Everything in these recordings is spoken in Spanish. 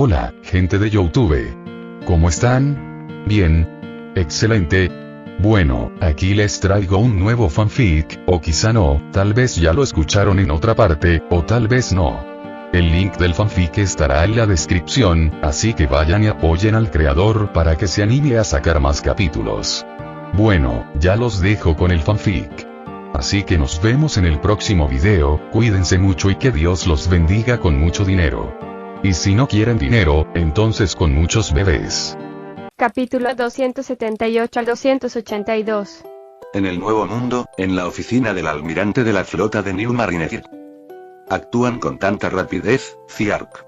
Hola, gente de YouTube. ¿Cómo están? Bien. Excelente. Bueno, aquí les traigo un nuevo fanfic, o quizá no, tal vez ya lo escucharon en otra parte, o tal vez no. El link del fanfic estará en la descripción, así que vayan y apoyen al creador para que se anime a sacar más capítulos. Bueno, ya los dejo con el fanfic. Así que nos vemos en el próximo video, cuídense mucho y que Dios los bendiga con mucho dinero. Y si no quieren dinero, entonces con muchos bebés. Capítulo 278 al 282. En el Nuevo Mundo, en la oficina del almirante de la flota de New Marineford. Actúan con tanta rapidez, Ziark.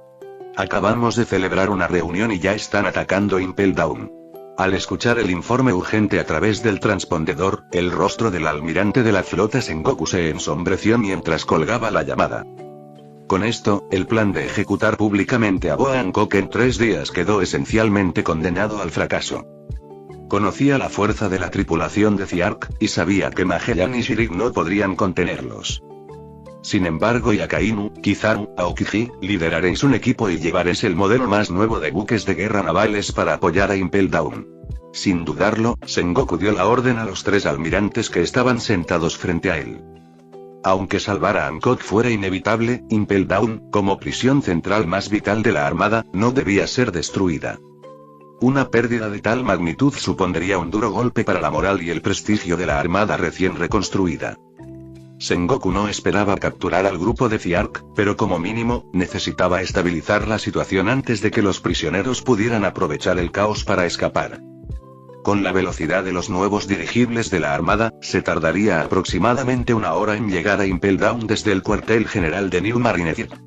Acabamos de celebrar una reunión y ya están atacando Impel Down. Al escuchar el informe urgente a través del transpondedor, el rostro del almirante de la flota Sengoku se ensombreció mientras colgaba la llamada. Con esto, el plan de ejecutar públicamente a Boa Hancock en 3 días quedó esencialmente condenado al fracaso. Conocía la fuerza de la tripulación de Ziark, y sabía que Magellan y Shirik no podrían contenerlos. Sin embargo, Akainu, Kizaru, Aokiji, lideraréis un equipo y llevaréis el modelo más nuevo de buques de guerra navales para apoyar a Impel Down. Sin dudarlo, Sengoku dio la orden a los 3 almirantes que estaban sentados frente a él. Aunque salvar a Hancock fuera inevitable, Impel Down, como prisión central más vital de la armada, no debía ser destruida. Una pérdida de tal magnitud supondría un duro golpe para la moral y el prestigio de la armada recién reconstruida. Sengoku no esperaba capturar al grupo de Ziark, pero como mínimo, necesitaba estabilizar la situación antes de que los prisioneros pudieran aprovechar el caos para escapar. Con la velocidad de los nuevos dirigibles de la armada, se tardaría aproximadamente 1 hora en llegar a Impel Down desde el cuartel general de New Marineford.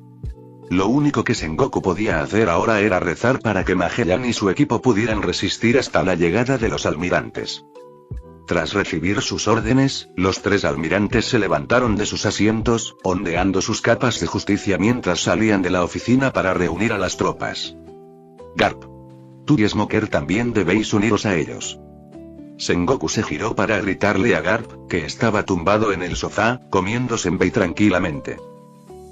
Lo único que Sengoku podía hacer ahora era rezar para que Magellan y su equipo pudieran resistir hasta la llegada de los almirantes. Tras recibir sus órdenes, los 3 almirantes se levantaron de sus asientos, ondeando sus capas de justicia mientras salían de la oficina para reunir a las tropas. Garp. Tú y Smoker también debéis uniros a ellos. Sengoku se giró para gritarle a Garp, que estaba tumbado en el sofá, comiendo senbei tranquilamente.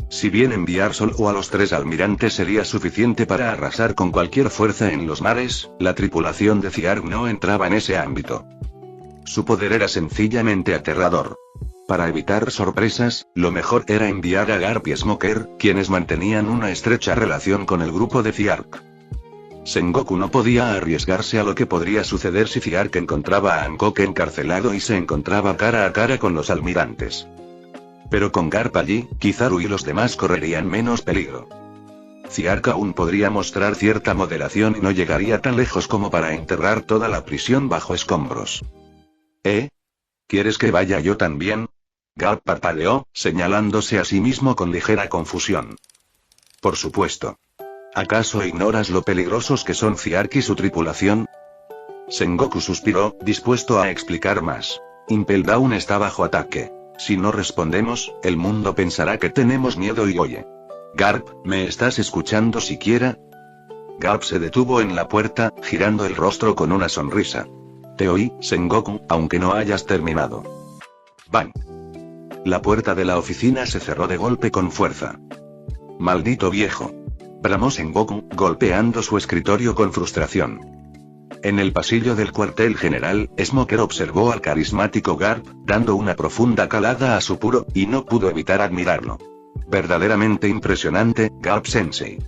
Si bien enviar solo a los 3 almirantes sería suficiente para arrasar con cualquier fuerza en los mares, la tripulación de Ziark no entraba en ese ámbito. Su poder era sencillamente aterrador. Para evitar sorpresas, lo mejor era enviar a Garp y Smoker, quienes mantenían una estrecha relación con el grupo de Ziark. Sengoku no podía arriesgarse a lo que podría suceder si Ziark encontraba a Hancock encarcelado y se encontraba cara a cara con los almirantes. Pero con Garp allí, Kizaru y los demás correrían menos peligro. Ziark aún podría mostrar cierta moderación y no llegaría tan lejos como para enterrar toda la prisión bajo escombros. ¿Quieres que vaya yo también? Garp parpadeó, señalándose a sí mismo con ligera confusión. Por supuesto. ¿Acaso ignoras lo peligrosos que son Ziark y su tripulación? Sengoku suspiró, dispuesto a explicar más. Impel Down está bajo ataque. Si no respondemos, el mundo pensará que tenemos miedo y oye. Garp, ¿me estás escuchando siquiera? Garp se detuvo en la puerta, girando el rostro con una sonrisa. Te oí, Sengoku, aunque no hayas terminado. ¡Bang! La puerta de la oficina se cerró de golpe con fuerza. ¡Maldito viejo! Bramó Sengoku, golpeando su escritorio con frustración. En el pasillo del cuartel general, Smoker observó al carismático Garp, dando una profunda calada a su puro, y no pudo evitar admirarlo. Verdaderamente impresionante, Garp Sensei.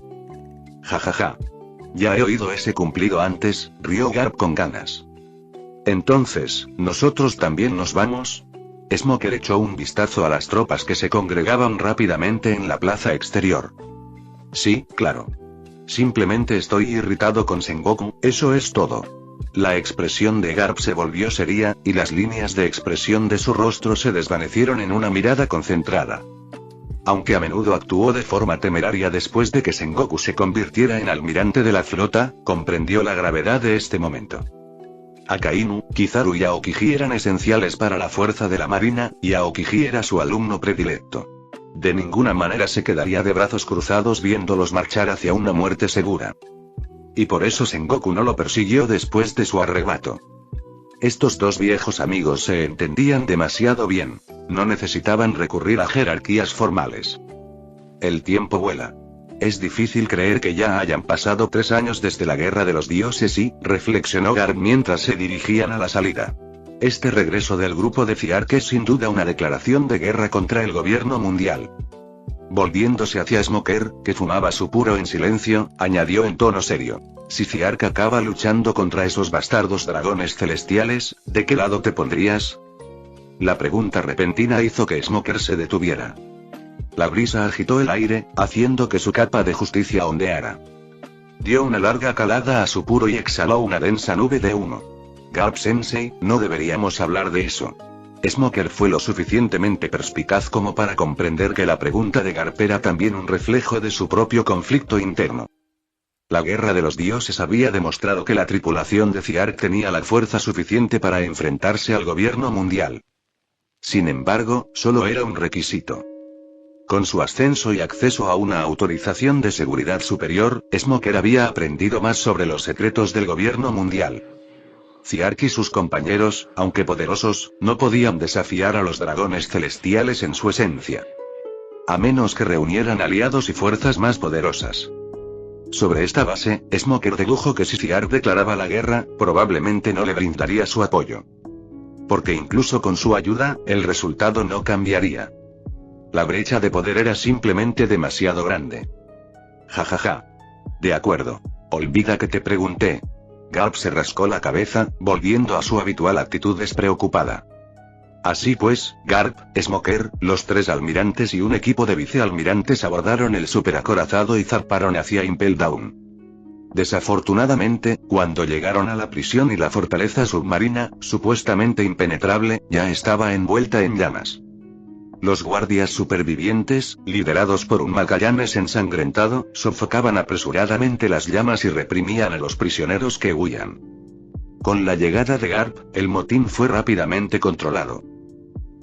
Jajaja. Ya he oído ese cumplido antes, rió Garp con ganas. Entonces, ¿nosotros también nos vamos? Smoker echó un vistazo a las tropas que se congregaban rápidamente en la plaza exterior. Sí, claro. Simplemente estoy irritado con Sengoku, eso es todo. La expresión de Garp se volvió seria, y las líneas de expresión de su rostro se desvanecieron en una mirada concentrada. Aunque a menudo actuó de forma temeraria después de que Sengoku se convirtiera en almirante de la flota, comprendió la gravedad de este momento. Akainu, Kizaru y Aokiji eran esenciales para la fuerza de la marina, y Aokiji era su alumno predilecto. De ninguna manera se quedaría de brazos cruzados viéndolos marchar hacia una muerte segura. Y por eso Sengoku no lo persiguió después de su arrebato. Estos 2 viejos amigos se entendían demasiado bien. No necesitaban recurrir a jerarquías formales. El tiempo vuela. Es difícil creer que ya hayan pasado 3 años desde la Guerra de los Dioses y, reflexionó Garp mientras se dirigían a la salida. Este regreso del grupo de Ziark es sin duda una declaración de guerra contra el gobierno mundial. Volviéndose hacia Smoker, que fumaba su puro en silencio, añadió en tono serio. Si Ziark acaba luchando contra esos bastardos dragones celestiales, ¿de qué lado te pondrías? La pregunta repentina hizo que Smoker se detuviera. La brisa agitó el aire, haciendo que su capa de justicia ondeara. Dio una larga calada a su puro y exhaló una densa nube de humo. Garp Sensei, no deberíamos hablar de eso. Smoker fue lo suficientemente perspicaz como para comprender que la pregunta de Garp era también un reflejo de su propio conflicto interno. La Guerra de los Dioses había demostrado que la tripulación de Ziark tenía la fuerza suficiente para enfrentarse al gobierno mundial. Sin embargo, solo era un requisito. Con su ascenso y acceso a una autorización de seguridad superior, Smoker había aprendido más sobre los secretos del gobierno mundial. Ziark y sus compañeros, aunque poderosos, no podían desafiar a los dragones celestiales en su esencia. A menos que reunieran aliados y fuerzas más poderosas. Sobre esta base, Smoker dedujo que si Ziark declaraba la guerra, probablemente no le brindaría su apoyo. Porque incluso con su ayuda, el resultado no cambiaría. La brecha de poder era simplemente demasiado grande. Jajaja. De acuerdo. Olvida que te pregunté. Garp se rascó la cabeza, volviendo a su habitual actitud despreocupada. Así pues, Garp, Smoker, los 3 almirantes y un equipo de vicealmirantes abordaron el superacorazado y zarparon hacia Impel Down. Desafortunadamente, cuando llegaron a la prisión y la fortaleza submarina, supuestamente impenetrable, ya estaba envuelta en llamas. Los guardias supervivientes, liderados por un Magallanes ensangrentado, sofocaban apresuradamente las llamas y reprimían a los prisioneros que huían. Con la llegada de Garp, el motín fue rápidamente controlado.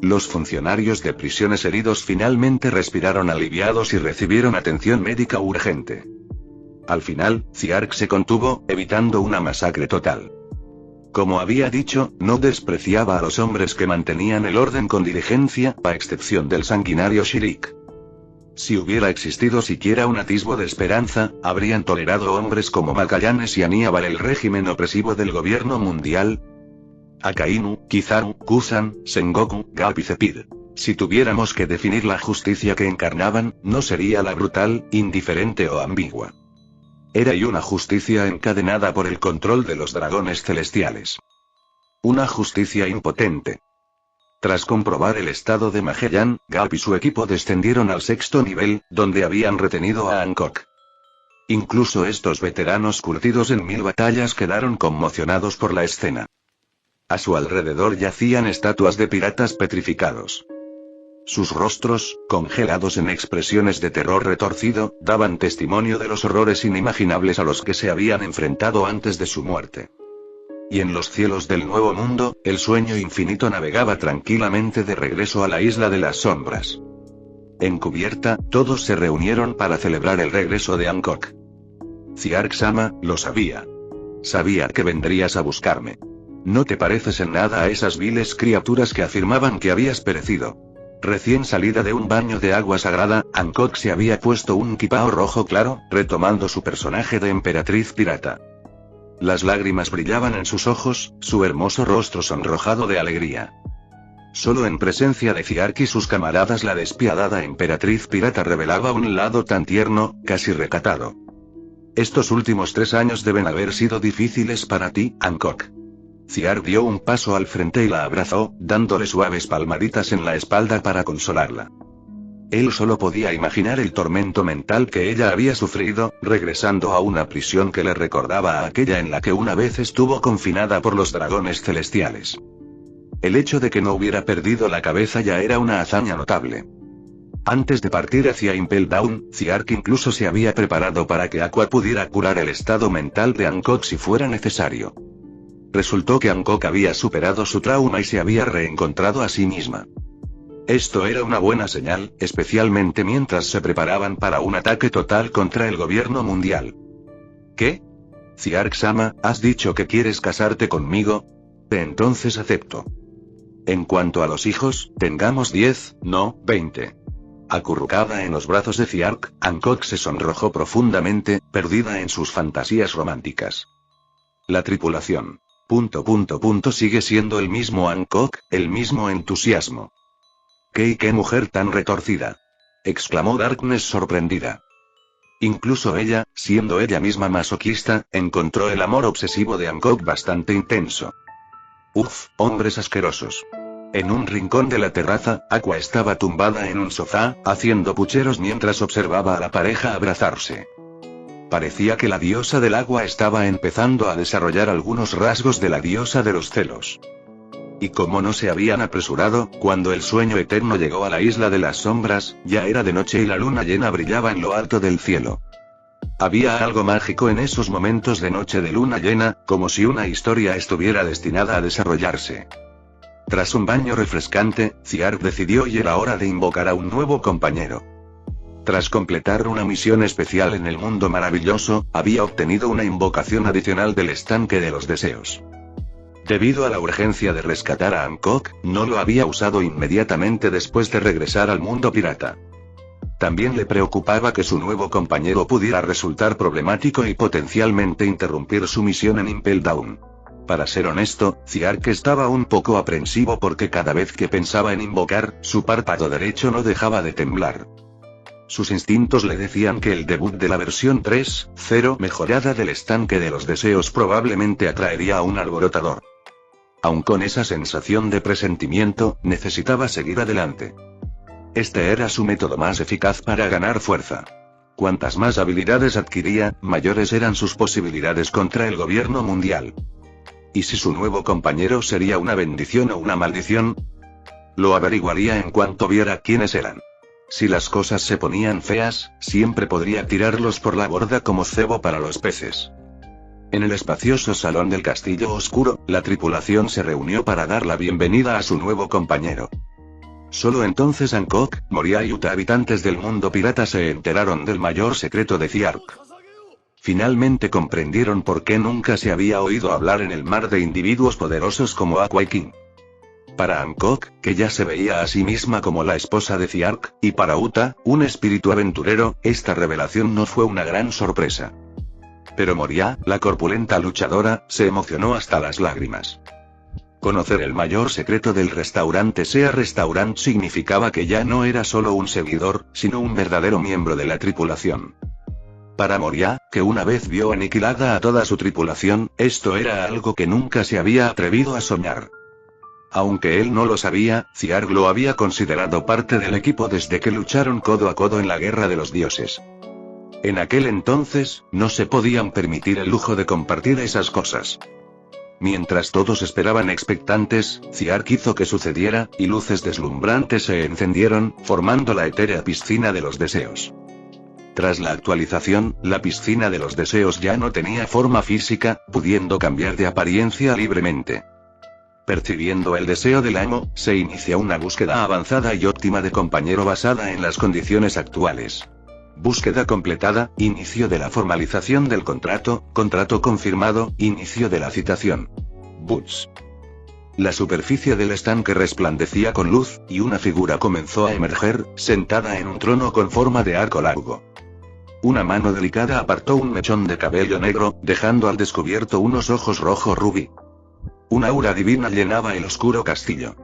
Los funcionarios de prisiones heridos finalmente respiraron aliviados y recibieron atención médica urgente. Al final, Ziark se contuvo, evitando una masacre total. Como había dicho, no despreciaba a los hombres que mantenían el orden con diligencia, a excepción del sanguinario Shirik. Si hubiera existido siquiera un atisbo de esperanza, habrían tolerado hombres como Magallanes y Aníbal el régimen opresivo del gobierno mundial. Akainu, Kizaru, Kusan, Sengoku, Garp y Zephyr. Si tuviéramos que definir la justicia que encarnaban, no sería la brutal, indiferente o ambigua. Era y una justicia encadenada por el control de los dragones celestiales. Una justicia impotente. Tras comprobar el estado de Magellan, Garp y su equipo descendieron al 6º nivel, donde habían retenido a Hancock. Incluso estos veteranos curtidos en 1000 batallas quedaron conmocionados por la escena. A su alrededor yacían estatuas de piratas petrificados. Sus rostros, congelados en expresiones de terror retorcido, daban testimonio de los horrores inimaginables a los que se habían enfrentado antes de su muerte. Y en los cielos del Nuevo Mundo, el sueño infinito navegaba tranquilamente de regreso a la isla de las sombras. En cubierta, todos se reunieron para celebrar el regreso de Hancock. Ziark-sama, lo sabía. Sabía que vendrías a buscarme. No te pareces en nada a esas viles criaturas que afirmaban que habías perecido. Recién salida de un baño de agua sagrada, Hancock se había puesto un kipao rojo claro, retomando su personaje de emperatriz pirata. Las lágrimas brillaban en sus ojos, su hermoso rostro sonrojado de alegría. Solo en presencia de Ziark y sus camaradas la despiadada emperatriz pirata revelaba un lado tan tierno, casi recatado. Estos últimos 3 años deben haber sido difíciles para ti, Hancock. Ziark dio un paso al frente y la abrazó, dándole suaves palmaditas en la espalda para consolarla. Él solo podía imaginar el tormento mental que ella había sufrido, regresando a una prisión que le recordaba a aquella en la que una vez estuvo confinada por los dragones celestiales. El hecho de que no hubiera perdido la cabeza ya era una hazaña notable. Antes de partir hacia Impel Down, Ziark incluso se había preparado para que Aqua pudiera curar el estado mental de Hancock si fuera necesario. Resultó que Hancock había superado su trauma y se había reencontrado a sí misma. Esto era una buena señal, especialmente mientras se preparaban para un ataque total contra el gobierno mundial. ¿Qué? Ziark-sama, ¿has dicho que quieres casarte conmigo? Entonces acepto. En cuanto a los hijos, tengamos 10, no, 20. Acurrucada en los brazos de Ziark, Hancock se sonrojó profundamente, perdida en sus fantasías románticas. La tripulación. Sigue siendo el mismo Hancock, el mismo entusiasmo. ¡Qué mujer tan retorcida! Exclamó Darkness sorprendida. Incluso ella, siendo ella misma masoquista, encontró el amor obsesivo de Hancock bastante intenso. Uf, hombres asquerosos. En un rincón de la terraza, Aqua estaba tumbada en un sofá, haciendo pucheros mientras observaba a la pareja abrazarse. Parecía que la diosa del agua estaba empezando a desarrollar algunos rasgos de la diosa de los celos. Y como no se habían apresurado, cuando el sueño eterno llegó a la isla de las sombras, ya era de noche y la luna llena brillaba en lo alto del cielo. Había algo mágico en esos momentos de noche de luna llena, como si una historia estuviera destinada a desarrollarse. Tras un baño refrescante, Ziark decidió y era hora de invocar a un nuevo compañero. Tras completar una misión especial en el mundo maravilloso, había obtenido una invocación adicional del estanque de los deseos. Debido a la urgencia de rescatar a Hancock, no lo había usado inmediatamente después de regresar al mundo pirata. También le preocupaba que su nuevo compañero pudiera resultar problemático y potencialmente interrumpir su misión en Impel Down. Para ser honesto, Ziark estaba un poco aprensivo porque cada vez que pensaba en invocar, su párpado derecho no dejaba de temblar. Sus instintos le decían que el debut de la versión 3.0 mejorada del estanque de los deseos probablemente atraería a un alborotador. Aun con esa sensación de presentimiento, necesitaba seguir adelante. Este era su método más eficaz para ganar fuerza. Cuantas más habilidades adquiría, mayores eran sus posibilidades contra el gobierno mundial. ¿Y si su nuevo compañero sería una bendición o una maldición? Lo averiguaría en cuanto viera quiénes eran. Si las cosas se ponían feas, siempre podría tirarlos por la borda como cebo para los peces. En el espacioso salón del castillo oscuro, la tripulación se reunió para dar la bienvenida a su nuevo compañero. Solo entonces Hancock, Moria y Uta, habitantes del mundo pirata, se enteraron del mayor secreto de Ziark. Finalmente comprendieron por qué nunca se había oído hablar en el mar de individuos poderosos como Aqua y King. Para Hancock, que ya se veía a sí misma como la esposa de Ziark, y para Uta, un espíritu aventurero, esta revelación no fue una gran sorpresa. Pero Moria, la corpulenta luchadora, se emocionó hasta las lágrimas. Conocer el mayor secreto del restaurante Sea Restaurant significaba que ya no era solo un seguidor, sino un verdadero miembro de la tripulación. Para Moria, que una vez vio aniquilada a toda su tripulación, esto era algo que nunca se había atrevido a soñar. Aunque él no lo sabía, Ziark lo había considerado parte del equipo desde que lucharon codo a codo en la Guerra de los Dioses. En aquel entonces, no se podían permitir el lujo de compartir esas cosas. Mientras todos esperaban expectantes, Ziark hizo que sucediera, y luces deslumbrantes se encendieron, formando la etérea piscina de los deseos. Tras la actualización, la piscina de los deseos ya no tenía forma física, pudiendo cambiar de apariencia libremente. Percibiendo el deseo del amo, se inicia una búsqueda avanzada y óptima de compañero basada en las condiciones actuales. Búsqueda completada, inicio de la formalización del contrato, contrato confirmado, inicio de la citación. Boots. La superficie del estanque resplandecía con luz, y una figura comenzó a emerger, sentada en un trono con forma de arco largo. Una mano delicada apartó un mechón de cabello negro, dejando al descubierto unos ojos rojo rubí. Una aura divina llenaba el oscuro castillo.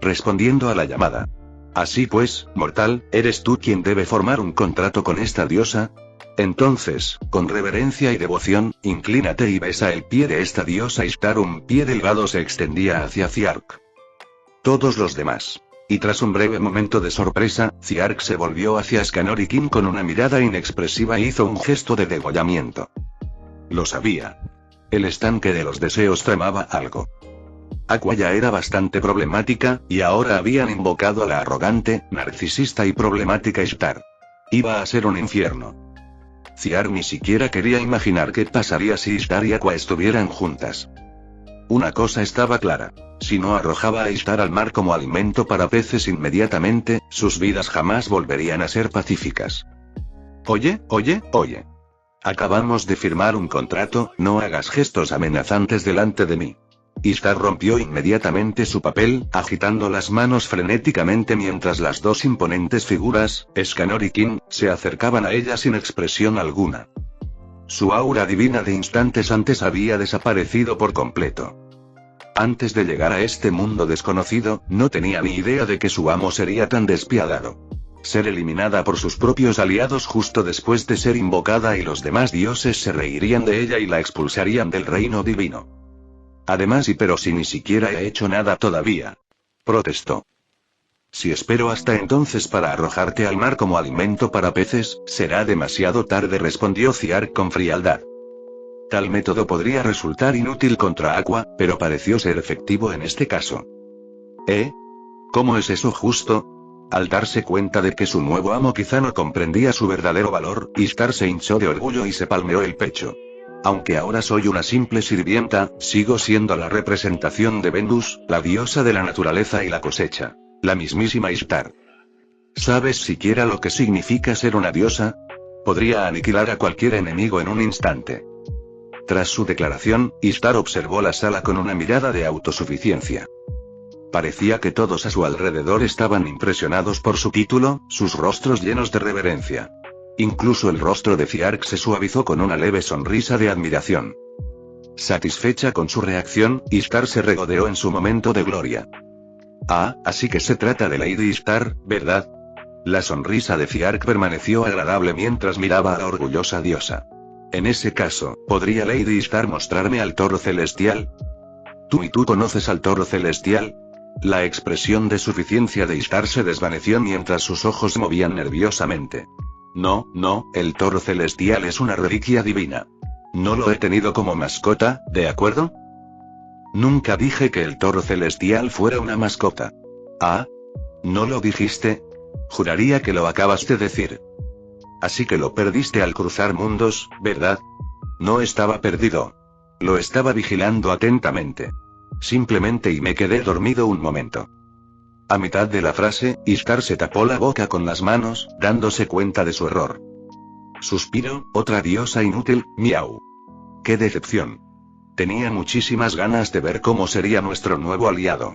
Respondiendo a la llamada. Así pues, mortal, ¿eres tú quien debe formar un contrato con esta diosa? Entonces, con reverencia y devoción, inclínate y besa el pie de esta diosa Ishtar. Un pie delgado se extendía hacia Ziark. Todos los demás. Y tras un breve momento de sorpresa, Ziark se volvió hacia Scanor y King con una mirada inexpresiva e hizo un gesto de degollamiento. Lo sabía. El estanque de los deseos tramaba algo. Aqua ya era bastante problemática, y ahora habían invocado a la arrogante, narcisista y problemática Ishtar. Iba a ser un infierno. Ziark ni siquiera quería imaginar qué pasaría si Ishtar y Aqua estuvieran juntas. Una cosa estaba clara. Si no arrojaba a Ishtar al mar como alimento para peces inmediatamente, sus vidas jamás volverían a ser pacíficas. Oye. Acabamos de firmar un contrato, no hagas gestos amenazantes delante de mí. Ishtar rompió inmediatamente su papel, agitando las manos frenéticamente mientras las dos imponentes figuras, Escanor y Kin, se acercaban a ella sin expresión alguna. Su aura divina de instantes antes había desaparecido por completo. Antes de llegar a este mundo desconocido, no tenía ni idea de que su amo sería tan despiadado. Ser eliminada por sus propios aliados justo después de ser invocada y los demás dioses se reirían de ella y la expulsarían del reino divino. Además pero si ni siquiera he hecho nada todavía. Protestó. Si espero hasta entonces para arrojarte al mar como alimento para peces, será demasiado tarde, respondió Ziark con frialdad. Tal método podría resultar inútil contra Aqua, pero pareció ser efectivo en este caso. ¿Cómo es eso justo? Al darse cuenta de que su nuevo amo quizá no comprendía su verdadero valor, Ishtar se hinchó de orgullo y se palmeó el pecho. Aunque ahora soy una simple sirvienta, sigo siendo la representación de Venus, la diosa de la naturaleza y la cosecha. La mismísima Ishtar. ¿Sabes siquiera lo que significa ser una diosa? Podría aniquilar a cualquier enemigo en un instante. Tras su declaración, Ishtar observó la sala con una mirada de autosuficiencia. Parecía que todos a su alrededor estaban impresionados por su título, sus rostros llenos de reverencia. Incluso el rostro de Ziark se suavizó con una leve sonrisa de admiración. Satisfecha con su reacción, Ishtar se regodeó en su momento de gloria. Así que se trata de Lady Ishtar, ¿verdad? La sonrisa de Ziark permaneció agradable mientras miraba a la orgullosa diosa. En ese caso, ¿podría Lady Ishtar mostrarme al toro celestial? ¿Tú conoces al toro celestial? La expresión de suficiencia de Ishtar se desvaneció mientras sus ojos se movían nerviosamente. No, el toro celestial es una reliquia divina. No lo he tenido como mascota, ¿de acuerdo? Nunca dije que el toro celestial fuera una mascota. ¿No lo dijiste? Juraría que lo acabas de decir. Así que lo perdiste al cruzar mundos, ¿verdad? No estaba perdido. Lo estaba vigilando atentamente. Simplemente y me quedé dormido un momento. A mitad de la frase, Ishtar se tapó la boca con las manos, dándose cuenta de su error. Suspiro, otra diosa inútil, miau. ¡Qué decepción! Tenía muchísimas ganas de ver cómo sería nuestro nuevo aliado.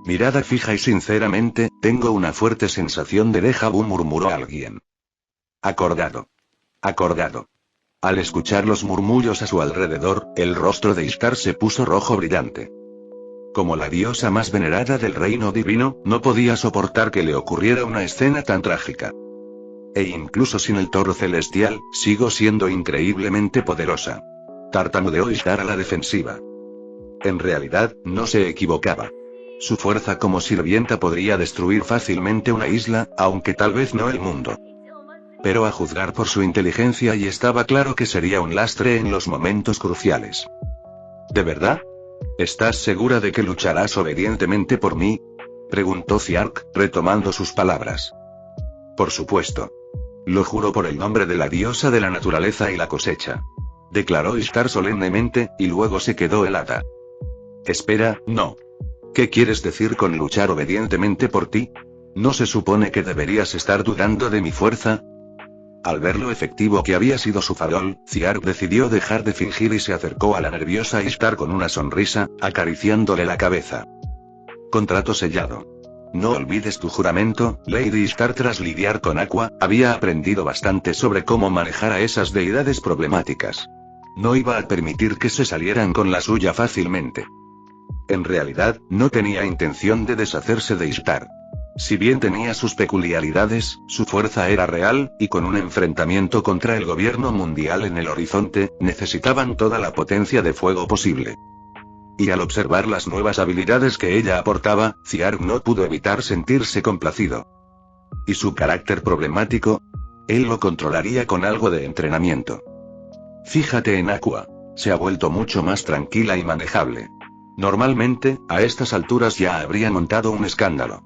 Mirada fija y sinceramente, tengo una fuerte sensación de déjà vu, murmuró alguien. Acordado. Al escuchar los murmullos a su alrededor, el rostro de Ishtar se puso rojo brillante. Como la diosa más venerada del reino divino, no podía soportar que le ocurriera una escena tan trágica. Incluso sin el toro celestial, sigo siendo increíblemente poderosa. Tartamudeó Ishtar a la defensiva. En realidad, no se equivocaba. Su fuerza como sirvienta podría destruir fácilmente una isla, aunque tal vez no el mundo. Pero a juzgar por su inteligencia y estaba claro que sería un lastre en los momentos cruciales. ¿De verdad? ¿Estás segura de que lucharás obedientemente por mí? Preguntó Ziark, retomando sus palabras. Por supuesto. Lo juro por el nombre de la diosa de la naturaleza y la cosecha. Declaró Ishtar solemnemente, y luego se quedó helada. Espera, no. ¿Qué quieres decir con luchar obedientemente por ti? ¿No se supone que deberías estar dudando de mi fuerza? Al ver lo efectivo que había sido su farol, Ziark decidió dejar de fingir y se acercó a la nerviosa Ishtar con una sonrisa, acariciándole la cabeza. Contrato sellado. No olvides tu juramento, Lady Ishtar. Tras lidiar con Aqua, había aprendido bastante sobre cómo manejar a esas deidades problemáticas. No iba a permitir que se salieran con la suya fácilmente. En realidad, no tenía intención de deshacerse de Ishtar. Si bien tenía sus peculiaridades, su fuerza era real, y con un enfrentamiento contra el gobierno mundial en el horizonte, necesitaban toda la potencia de fuego posible. Y al observar las nuevas habilidades que ella aportaba, Ziark no pudo evitar sentirse complacido. ¿Y su carácter problemático? Él lo controlaría con algo de entrenamiento. Fíjate en Aqua. Se ha vuelto mucho más tranquila y manejable. Normalmente, a estas alturas ya habría montado un escándalo.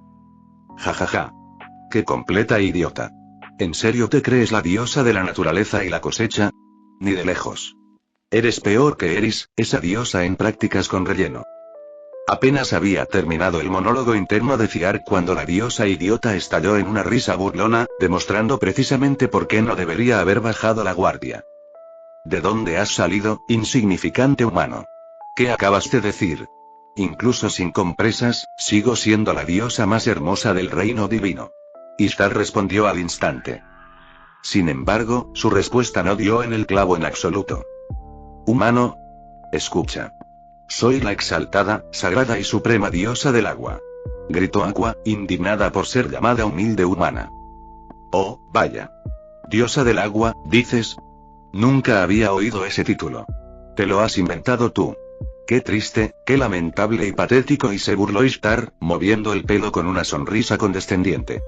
Jajaja. ¡Qué completa idiota! ¿En serio te crees la diosa de la naturaleza y la cosecha? Ni de lejos. Eres peor que Eris, esa diosa en prácticas con relleno. Apenas había terminado el monólogo interno de Ziark cuando la diosa idiota estalló en una risa burlona, demostrando precisamente por qué no debería haber bajado la guardia. ¿De dónde has salido, insignificante humano? ¿Qué acabas de decir? Incluso sin compresas, sigo siendo la diosa más hermosa del reino divino. Ishtar respondió al instante. Sin embargo, su respuesta no dio en el clavo en absoluto. Humano. Escucha. Soy la exaltada, sagrada y suprema diosa del agua. Gritó Aqua, indignada por ser llamada humilde humana. Oh, vaya. Diosa del agua, dices. Nunca había oído ese título. Te lo has inventado tú. Qué triste, qué lamentable y patético, y se burló Ishtar, moviendo el pelo con una sonrisa condescendiente.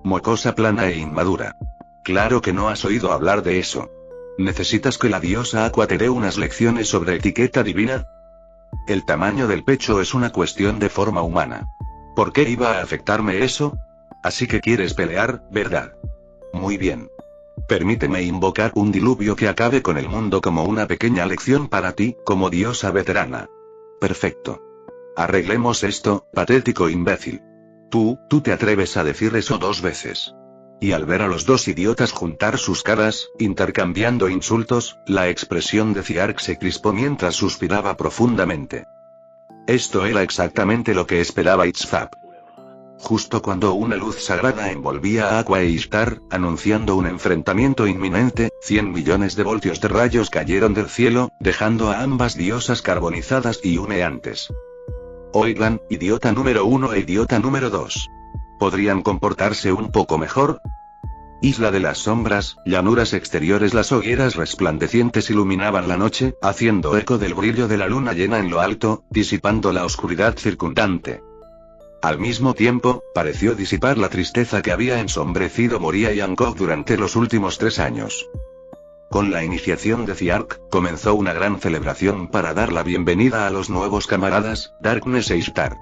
Mocosa plana e inmadura. Claro que no has oído hablar de eso. ¿Necesitas que la diosa Aqua te dé unas lecciones sobre etiqueta divina? El tamaño del pecho es una cuestión de forma humana. ¿Por qué iba a afectarme eso? Así que quieres pelear, ¿verdad? Muy bien. Permíteme invocar un diluvio que acabe con el mundo como una pequeña lección para ti, como diosa veterana. Perfecto. Arreglemos esto, patético imbécil. Tú te atreves a decir eso 2 veces. Y al ver a los dos idiotas juntar sus caras, intercambiando insultos, la expresión de Ziark se crispó mientras suspiraba profundamente. Esto era exactamente lo que esperaba Itzfap. Justo cuando una luz sagrada envolvía a Aqua e Ishtar, anunciando un enfrentamiento inminente, 100 millones de voltios de rayos cayeron del cielo, dejando a ambas diosas carbonizadas y humeantes. Oigan, idiota número 1 e idiota número 2. ¿Podrían comportarse un poco mejor? Isla de las sombras, llanuras exteriores. Las hogueras resplandecientes iluminaban la noche, haciendo eco del brillo de la luna llena en lo alto, disipando la oscuridad circundante. Al mismo tiempo, pareció disipar la tristeza que había ensombrecido Moria y Angkor durante los últimos 3 años. Con la iniciación de Ziark, comenzó una gran celebración para dar la bienvenida a los nuevos camaradas, Darkness e Ishtar.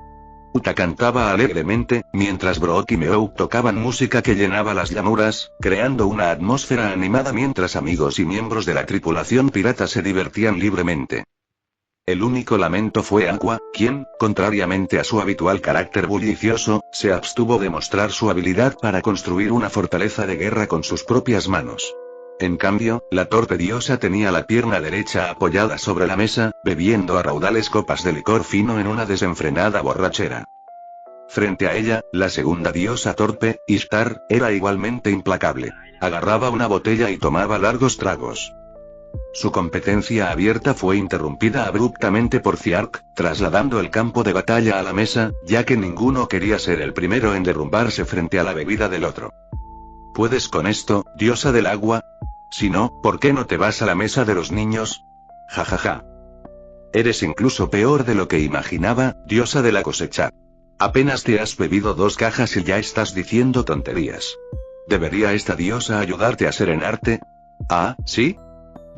Uta cantaba alegremente, mientras Brook y Meow tocaban música que llenaba las llanuras, creando una atmósfera animada mientras amigos y miembros de la tripulación pirata se divertían libremente. El único lamento fue Aqua, quien, contrariamente a su habitual carácter bullicioso, se abstuvo de mostrar su habilidad para construir una fortaleza de guerra con sus propias manos. En cambio, la torpe diosa tenía la pierna derecha apoyada sobre la mesa, bebiendo a raudales copas de licor fino en una desenfrenada borrachera. Frente a ella, la segunda diosa torpe, Ishtar, era igualmente implacable. Agarraba una botella y tomaba largos tragos. Su competencia abierta fue interrumpida abruptamente por Ziark, trasladando el campo de batalla a la mesa, ya que ninguno quería ser el primero en derrumbarse frente a la bebida del otro. ¿Puedes con esto, diosa del agua? Si no, ¿por qué no te vas a la mesa de los niños? Jajaja. Eres incluso peor de lo que imaginaba, diosa de la cosecha. Apenas te has bebido 2 cajas y ya estás diciendo tonterías. ¿Debería esta diosa ayudarte a serenarte? Ah, ¿sí?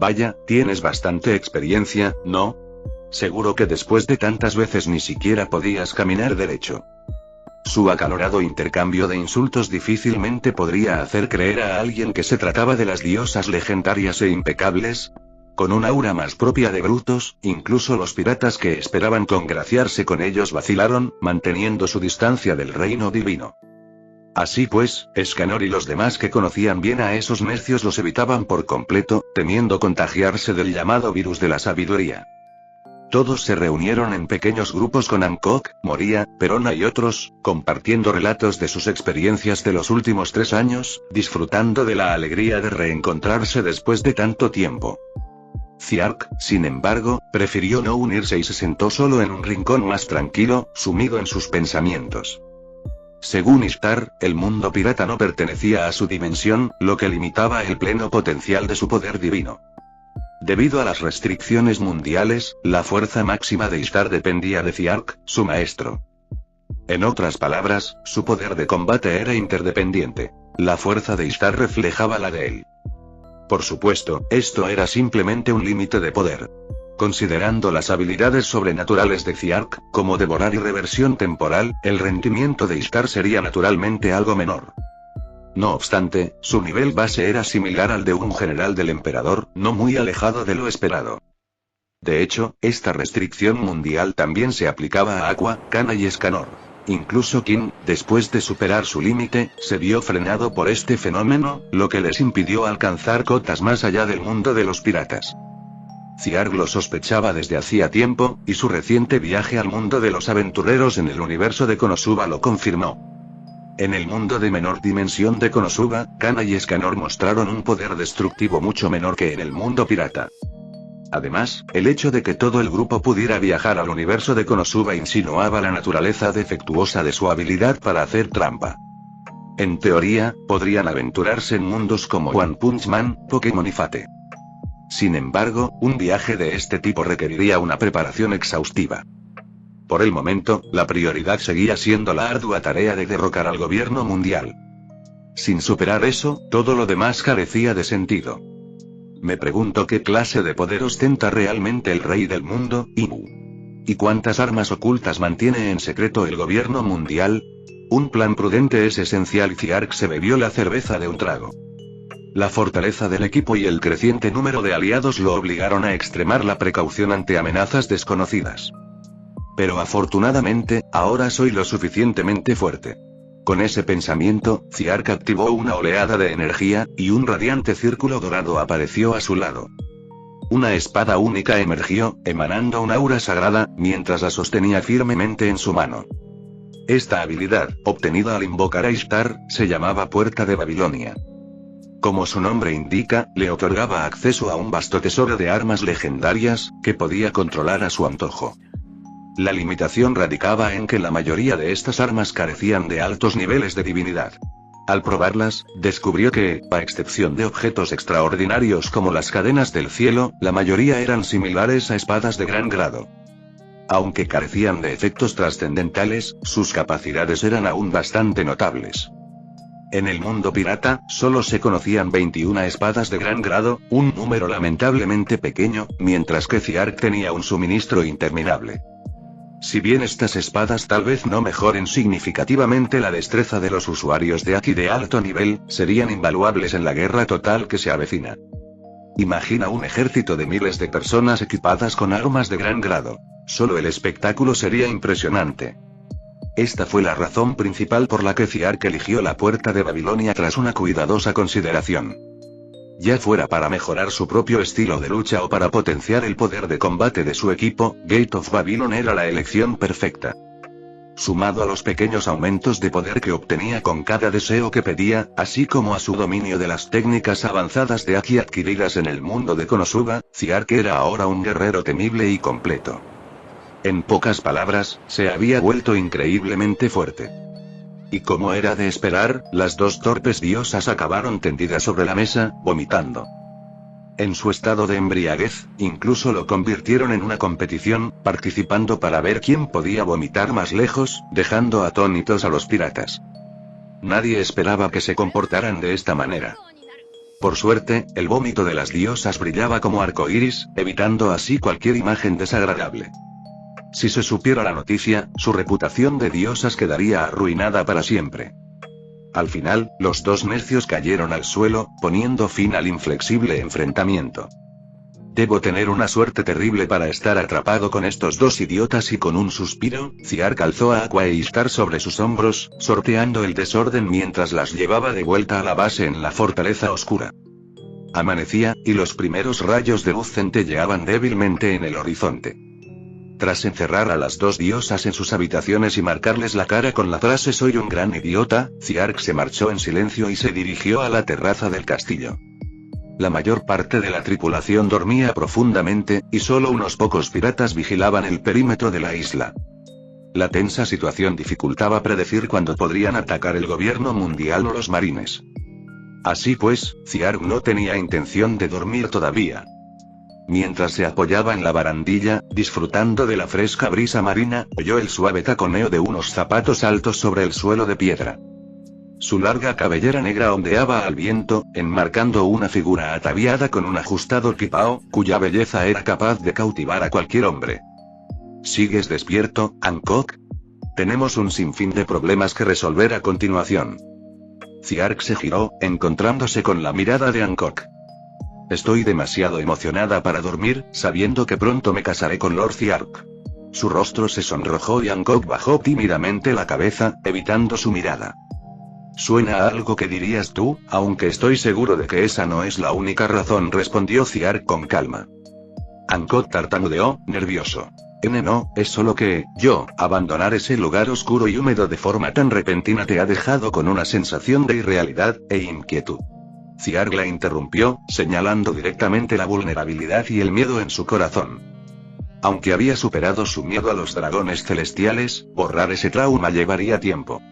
Vaya, tienes bastante experiencia, ¿no? Seguro que después de tantas veces ni siquiera podías caminar derecho. Su acalorado intercambio de insultos difícilmente podría hacer creer a alguien que se trataba de las diosas legendarias e impecables. Con un aura más propia de brutos, incluso los piratas que esperaban congraciarse con ellos vacilaron, manteniendo su distancia del reino divino. Así pues, Escanor y los demás que conocían bien a esos necios los evitaban por completo, temiendo contagiarse del llamado virus de la sabiduría. Todos se reunieron en pequeños grupos con Angkor, Moria, Perona y otros, compartiendo relatos de sus experiencias de los últimos 3 años, disfrutando de la alegría de reencontrarse después de tanto tiempo. Ziark, sin embargo, prefirió no unirse y se sentó solo en un rincón más tranquilo, sumido en sus pensamientos. Según Ishtar, el mundo pirata no pertenecía a su dimensión, lo que limitaba el pleno potencial de su poder divino. Debido a las restricciones mundiales, la fuerza máxima de Ishtar dependía de Ziark, su maestro. En otras palabras, su poder de combate era interdependiente. La fuerza de Ishtar reflejaba la de él. Por supuesto, esto era simplemente un límite de poder. Considerando las habilidades sobrenaturales de Ziark, como devorar y reversión temporal, el rendimiento de Ishtar sería naturalmente algo menor. No obstante, su nivel base era similar al de un general del emperador, no muy alejado de lo esperado. De hecho, esta restricción mundial también se aplicaba a Aqua, Kana y Escanor. Incluso King, después de superar su límite, se vio frenado por este fenómeno, lo que les impidió alcanzar cotas más allá del mundo de los piratas. Ciark lo sospechaba desde hacía tiempo, y su reciente viaje al mundo de los aventureros en el universo de Konosuba lo confirmó. En el mundo de menor dimensión de Konosuba, Kana y Escanor mostraron un poder destructivo mucho menor que en el mundo pirata. Además, el hecho de que todo el grupo pudiera viajar al universo de Konosuba insinuaba la naturaleza defectuosa de su habilidad para hacer trampa. En teoría, podrían aventurarse en mundos como One Punch Man, Pokémon y Fate. Sin embargo, un viaje de este tipo requeriría una preparación exhaustiva. Por el momento, la prioridad seguía siendo la ardua tarea de derrocar al gobierno mundial. Sin superar eso, todo lo demás carecía de sentido. Me pregunto qué clase de poder ostenta realmente el rey del mundo, Imu. ¿Y cuántas armas ocultas mantiene en secreto el gobierno mundial? Un plan prudente es esencial y Ciark se bebió la cerveza de un trago. La fortaleza del equipo y el creciente número de aliados lo obligaron a extremar la precaución ante amenazas desconocidas. Pero afortunadamente, ahora soy lo suficientemente fuerte. Con ese pensamiento, Ciark activó una oleada de energía, y un radiante círculo dorado apareció a su lado. Una espada única emergió, emanando una aura sagrada, mientras la sostenía firmemente en su mano. Esta habilidad, obtenida al invocar a Ishtar, se llamaba Puerta de Babilonia. Como su nombre indica, le otorgaba acceso a un vasto tesoro de armas legendarias, que podía controlar a su antojo. La limitación radicaba en que la mayoría de estas armas carecían de altos niveles de divinidad. Al probarlas, descubrió que, a excepción de objetos extraordinarios como las cadenas del cielo, la mayoría eran similares a espadas de gran grado. Aunque carecían de efectos trascendentales, sus capacidades eran aún bastante notables. En el mundo pirata, solo se conocían 21 espadas de gran grado, un número lamentablemente pequeño, mientras que Ciark tenía un suministro interminable. Si bien estas espadas tal vez no mejoren significativamente la destreza de los usuarios de Haki de alto nivel, serían invaluables en la guerra total que se avecina. Imagina un ejército de miles de personas equipadas con armas de gran grado. Solo el espectáculo sería impresionante. Esta fue la razón principal por la que Ciark eligió la Puerta de Babilonia tras una cuidadosa consideración. Ya fuera para mejorar su propio estilo de lucha o para potenciar el poder de combate de su equipo, Gate of Babylon era la elección perfecta. Sumado a los pequeños aumentos de poder que obtenía con cada deseo que pedía, así como a su dominio de las técnicas avanzadas de Haki adquiridas en el mundo de Konosuba, Ciark era ahora un guerrero temible y completo. En pocas palabras, se había vuelto increíblemente fuerte. Y como era de esperar, las dos torpes diosas acabaron tendidas sobre la mesa, vomitando. En su estado de embriaguez, incluso lo convirtieron en una competición, participando para ver quién podía vomitar más lejos, dejando atónitos a los piratas. Nadie esperaba que se comportaran de esta manera. Por suerte, el vómito de las diosas brillaba como arcoíris, evitando así cualquier imagen desagradable. Si se supiera la noticia, su reputación de diosas quedaría arruinada para siempre. Al final, los dos necios cayeron al suelo, poniendo fin al inflexible enfrentamiento. Debo tener una suerte terrible para estar atrapado con estos dos idiotas, y con un suspiro, Ciark alzó a Aqua e Ishtar sobre sus hombros, sorteando el desorden mientras las llevaba de vuelta a la base en la fortaleza oscura. Amanecía, y los primeros rayos de luz centelleaban débilmente en el horizonte. Tras encerrar a las dos diosas en sus habitaciones y marcarles la cara con la frase "soy un gran idiota", Ciark se marchó en silencio y se dirigió a la terraza del castillo. La mayor parte de la tripulación dormía profundamente, y solo unos pocos piratas vigilaban el perímetro de la isla. La tensa situación dificultaba predecir cuándo podrían atacar el gobierno mundial o los marines. Así pues, Ciark no tenía intención de dormir todavía. Mientras se apoyaba en la barandilla, disfrutando de la fresca brisa marina, oyó el suave taconeo de unos zapatos altos sobre el suelo de piedra. Su larga cabellera negra ondeaba al viento, enmarcando una figura ataviada con un ajustado kipao, cuya belleza era capaz de cautivar a cualquier hombre. ¿Sigues despierto, Hancock? Tenemos un sinfín de problemas que resolver a continuación. Ciark se giró, encontrándose con la mirada de Hancock. Estoy demasiado emocionada para dormir, sabiendo que pronto me casaré con Lord Ciark. Su rostro se sonrojó y Hancock bajó tímidamente la cabeza, evitando su mirada. Suena a algo que dirías tú, aunque estoy seguro de que esa no es la única razón, respondió Ciark con calma. Hancock tartamudeó, nervioso. No, es solo que, abandonar ese lugar oscuro y húmedo de forma tan repentina te ha dejado con una sensación de irrealidad, e inquietud. Ziark la interrumpió, señalando directamente la vulnerabilidad y el miedo en su corazón. Aunque había superado su miedo a los dragones celestiales, borrar ese trauma llevaría tiempo.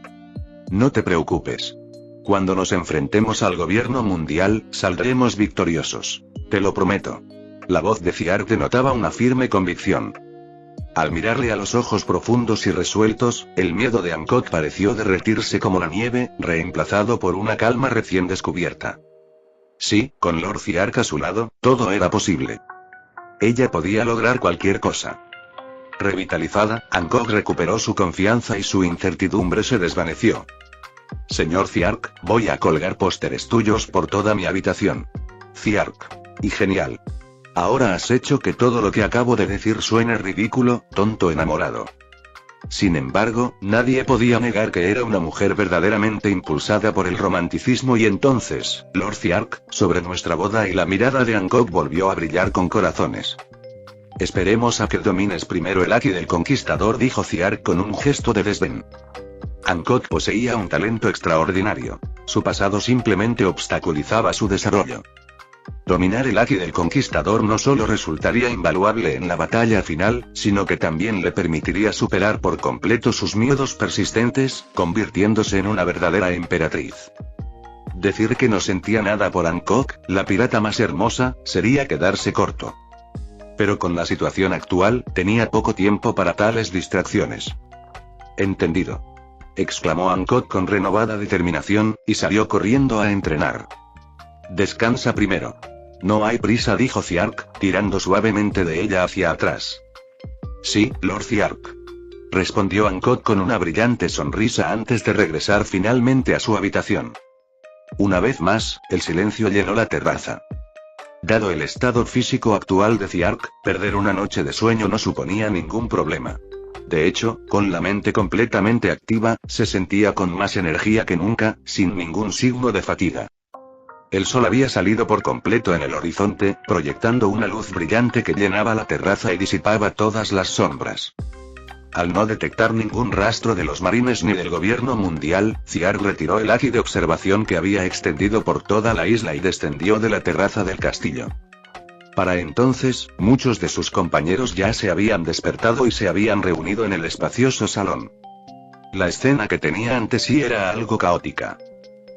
No te preocupes. Cuando nos enfrentemos al gobierno mundial, saldremos victoriosos. Te lo prometo. La voz de Ziark denotaba una firme convicción. Al mirarle a los ojos profundos y resueltos, el miedo de Hancock pareció derretirse como la nieve, reemplazado por una calma recién descubierta. Sí, con Lord Ziark a su lado, todo era posible. Ella podía lograr cualquier cosa. Revitalizada, Hancock recuperó su confianza y su incertidumbre se desvaneció. Señor Ziark, voy a colgar pósteres tuyos por toda mi habitación. Ziark. Y genial. Ahora has hecho que todo lo que acabo de decir suene ridículo, tonto enamorado. Sin embargo, nadie podía negar que era una mujer verdaderamente impulsada por el romanticismo y entonces, Lord Ziark, sobre nuestra boda y la mirada de Hancock volvió a brillar con corazones. Esperemos a que domines primero el Haki del Conquistador, dijo Ziark con un gesto de desdén. Hancock poseía un talento extraordinario. Su pasado simplemente obstaculizaba su desarrollo. Dominar el Haki del Conquistador no solo resultaría invaluable en la batalla final, sino que también le permitiría superar por completo sus miedos persistentes, convirtiéndose en una verdadera emperatriz. Decir que no sentía nada por Hancock, la pirata más hermosa, sería quedarse corto. Pero con la situación actual, tenía poco tiempo para tales distracciones. Entendido. Exclamó Hancock con renovada determinación, y salió corriendo a entrenar. Descansa primero. No hay prisa, dijo Ziark, tirando suavemente de ella hacia atrás. Sí, Lord Ziark. Respondió Hancock con una brillante sonrisa antes de regresar finalmente a su habitación. Una vez más, el silencio llenó la terraza. Dado el estado físico actual de Ziark, perder una noche de sueño no suponía ningún problema. De hecho, con la mente completamente activa, se sentía con más energía que nunca, sin ningún signo de fatiga. El sol había salido por completo en el horizonte, proyectando una luz brillante que llenaba la terraza y disipaba todas las sombras. Al no detectar ningún rastro de los marines ni del gobierno mundial, Ziark retiró el haki de observación que había extendido por toda la isla y descendió de la terraza del castillo. Para entonces, muchos de sus compañeros ya se habían despertado y se habían reunido en el espacioso salón. La escena que tenía ante sí era algo caótica.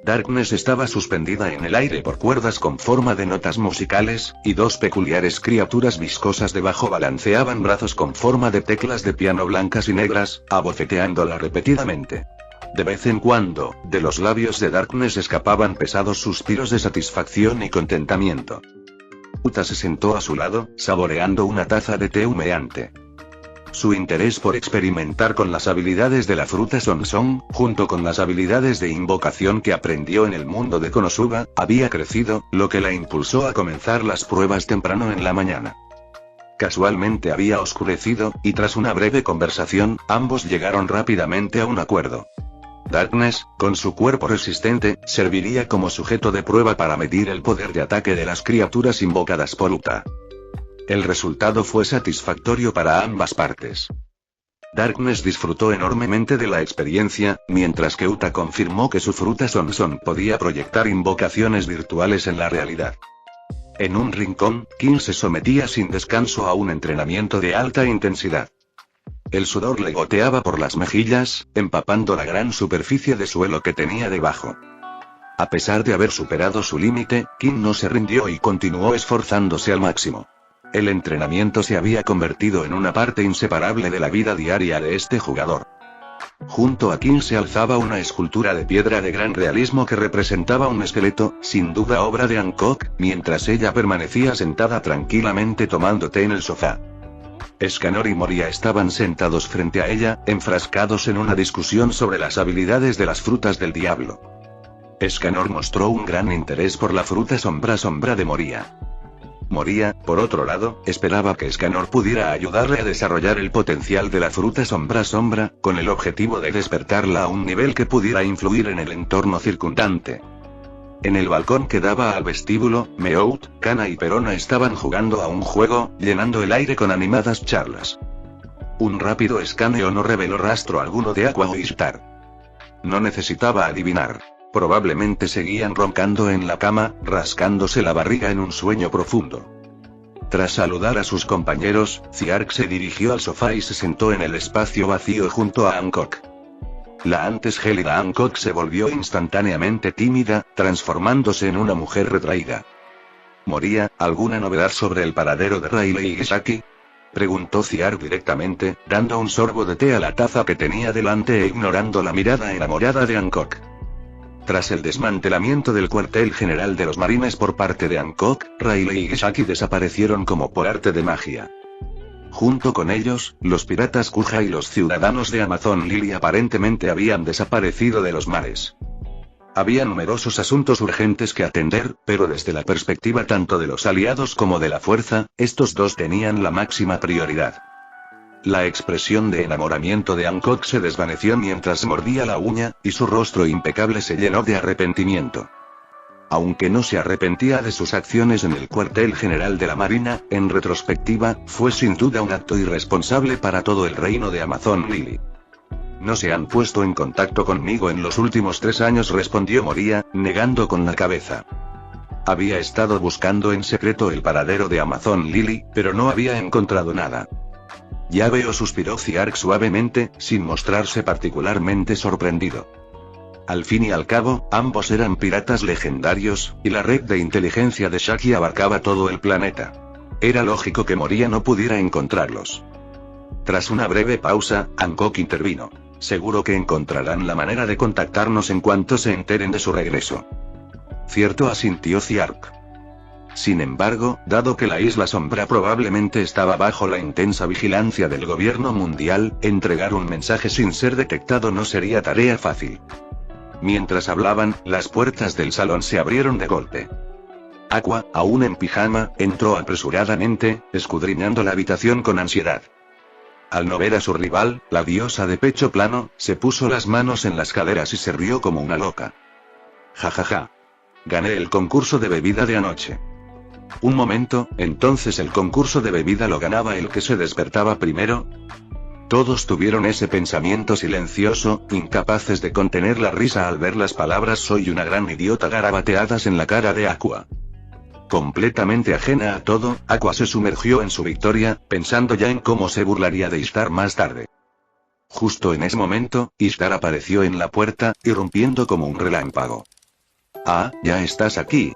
Darkness estaba suspendida en el aire por cuerdas con forma de notas musicales, y dos peculiares criaturas viscosas debajo balanceaban brazos con forma de teclas de piano blancas y negras, abofeteándola repetidamente. De vez en cuando, de los labios de Darkness escapaban pesados suspiros de satisfacción y contentamiento. Uta se sentó a su lado, saboreando una taza de té humeante. Su interés por experimentar con las habilidades de la fruta Sonsong, junto con las habilidades de invocación que aprendió en el mundo de Konosuba, había crecido, lo que la impulsó a comenzar las pruebas temprano en la mañana. Casualmente había oscurecido, y tras una breve conversación, ambos llegaron rápidamente a un acuerdo. Darkness, con su cuerpo resistente, serviría como sujeto de prueba para medir el poder de ataque de las criaturas invocadas por Uta. El resultado fue satisfactorio para ambas partes. Darkness disfrutó enormemente de la experiencia, mientras que Uta confirmó que su fruta Sonsong podía proyectar invocaciones virtuales en la realidad. En un rincón, King se sometía sin descanso a un entrenamiento de alta intensidad. El sudor le goteaba por las mejillas, empapando la gran superficie de suelo que tenía debajo. A pesar de haber superado su límite, King no se rindió y continuó esforzándose al máximo. El entrenamiento se había convertido en una parte inseparable de la vida diaria de este jugador. Junto a King se alzaba una escultura de piedra de gran realismo que representaba un esqueleto, sin duda obra de Hancock, mientras ella permanecía sentada tranquilamente tomando té en el sofá. Escanor y Moria estaban sentados frente a ella, enfrascados en una discusión sobre las habilidades de las frutas del diablo. Escanor mostró un gran interés por la fruta sombra de Moria. Moria, por otro lado, esperaba que Escanor pudiera ayudarle a desarrollar el potencial de la fruta sombra, con el objetivo de despertarla a un nivel que pudiera influir en el entorno circundante. En el balcón que daba al vestíbulo, Meout, Kana y Perona estaban jugando a un juego, llenando el aire con animadas charlas. Un rápido escaneo no reveló rastro alguno de Aqua o Ishtar. No necesitaba adivinar. Probablemente seguían roncando en la cama, rascándose la barriga en un sueño profundo. Tras saludar a sus compañeros, Ziark se dirigió al sofá y se sentó en el espacio vacío junto a Hancock. La antes gélida Hancock se volvió instantáneamente tímida, transformándose en una mujer retraída. ¿Moría alguna novedad sobre el paradero de Riley y Gisaki? Preguntó Ziark directamente, dando un sorbo de té a la taza que tenía delante e ignorando la mirada enamorada de Hancock. Tras el desmantelamiento del cuartel general de los marines por parte de Hancock, Riley y Gisaki desaparecieron como por arte de magia. Junto con ellos, los piratas Kuja y los ciudadanos de Amazon Lily aparentemente habían desaparecido de los mares. Había numerosos asuntos urgentes que atender, pero desde la perspectiva tanto de los aliados como de la fuerza, estos dos tenían la máxima prioridad. La expresión de enamoramiento de Hancock se desvaneció mientras mordía la uña, y su rostro impecable se llenó de arrepentimiento. Aunque no se arrepentía de sus acciones en el cuartel general de la Marina, en retrospectiva, fue sin duda un acto irresponsable para todo el reino de Amazon Lily. No se han puesto en contacto conmigo en los últimos 3 años, respondió Moria, negando con la cabeza. Había estado buscando en secreto el paradero de Amazon Lily, pero no había encontrado nada. Ya veo, suspiró Ziark suavemente, sin mostrarse particularmente sorprendido. Al fin y al cabo, ambos eran piratas legendarios, y la red de inteligencia de Shaki abarcaba todo el planeta. Era lógico que Moria no pudiera encontrarlos. Tras una breve pausa, Hancock intervino. Seguro que encontrarán la manera de contactarnos en cuanto se enteren de su regreso. Cierto, asintió Ziark. Sin embargo, dado que la Isla Sombra probablemente estaba bajo la intensa vigilancia del gobierno mundial, entregar un mensaje sin ser detectado no sería tarea fácil. Mientras hablaban, las puertas del salón se abrieron de golpe. Aqua, aún en pijama, entró apresuradamente, escudriñando la habitación con ansiedad. Al no ver a su rival, la diosa de pecho plano, se puso las manos en las caderas y se rió como una loca. Jajaja. Gané el concurso de bebida de anoche. Un momento, entonces el concurso de bebida lo ganaba el que se despertaba primero. Todos tuvieron ese pensamiento silencioso, incapaces de contener la risa al ver las palabras "soy una gran idiota" garabateadas en la cara de Aqua. Completamente ajena a todo, Aqua se sumergió en su victoria, pensando ya en cómo se burlaría de Ishtar más tarde. Justo en ese momento, Ishtar apareció en la puerta, irrumpiendo como un relámpago. Ah, ya estás aquí.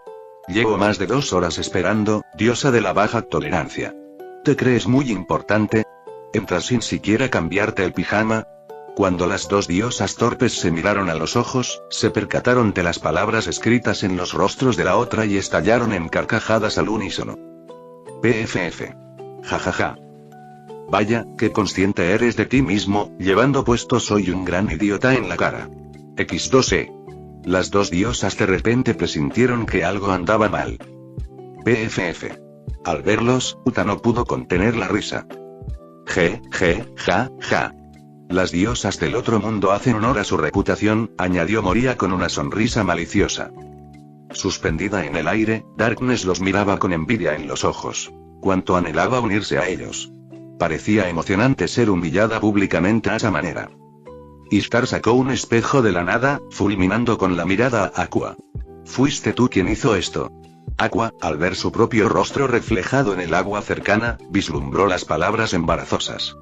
Llevo más de 2 horas esperando, diosa de la baja tolerancia. ¿Te crees muy importante? ¿Entras sin siquiera cambiarte el pijama? Cuando las dos diosas torpes se miraron a los ojos, se percataron de las palabras escritas en los rostros de la otra y estallaron en carcajadas al unísono. PFF. Jajaja. Vaya, qué consciente eres de ti mismo, llevando puesto "soy un gran idiota" en la cara. X2E. Las dos diosas de repente presintieron que algo andaba mal. PFF. Al verlos, Uta no pudo contener la risa. Ja. Las diosas del otro mundo hacen honor a su reputación, añadió Moria con una sonrisa maliciosa. Suspendida en el aire, Darkness los miraba con envidia en los ojos. Cuánto anhelaba unirse a ellos. Parecía emocionante ser humillada públicamente a esa manera. Ishtar sacó un espejo de la nada, fulminando con la mirada a Aqua. ¿Fuiste tú quien hizo esto? Aqua, al ver su propio rostro reflejado en el agua cercana, vislumbró las palabras embarazosas.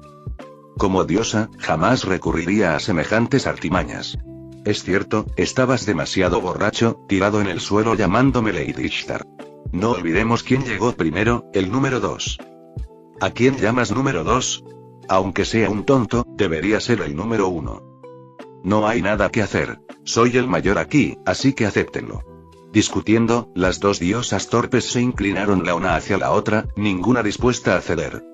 Como diosa, jamás recurriría a semejantes artimañas. Es cierto, estabas demasiado borracho, tirado en el suelo llamándome Lady Ishtar. No olvidemos quién llegó primero, el número 2. ¿A quién llamas número 2? Aunque sea un tonto, debería ser el número 1. No hay nada que hacer. Soy el mayor aquí, así que acéptenlo. Discutiendo, las dos diosas torpes se inclinaron la una hacia la otra, ninguna dispuesta a ceder.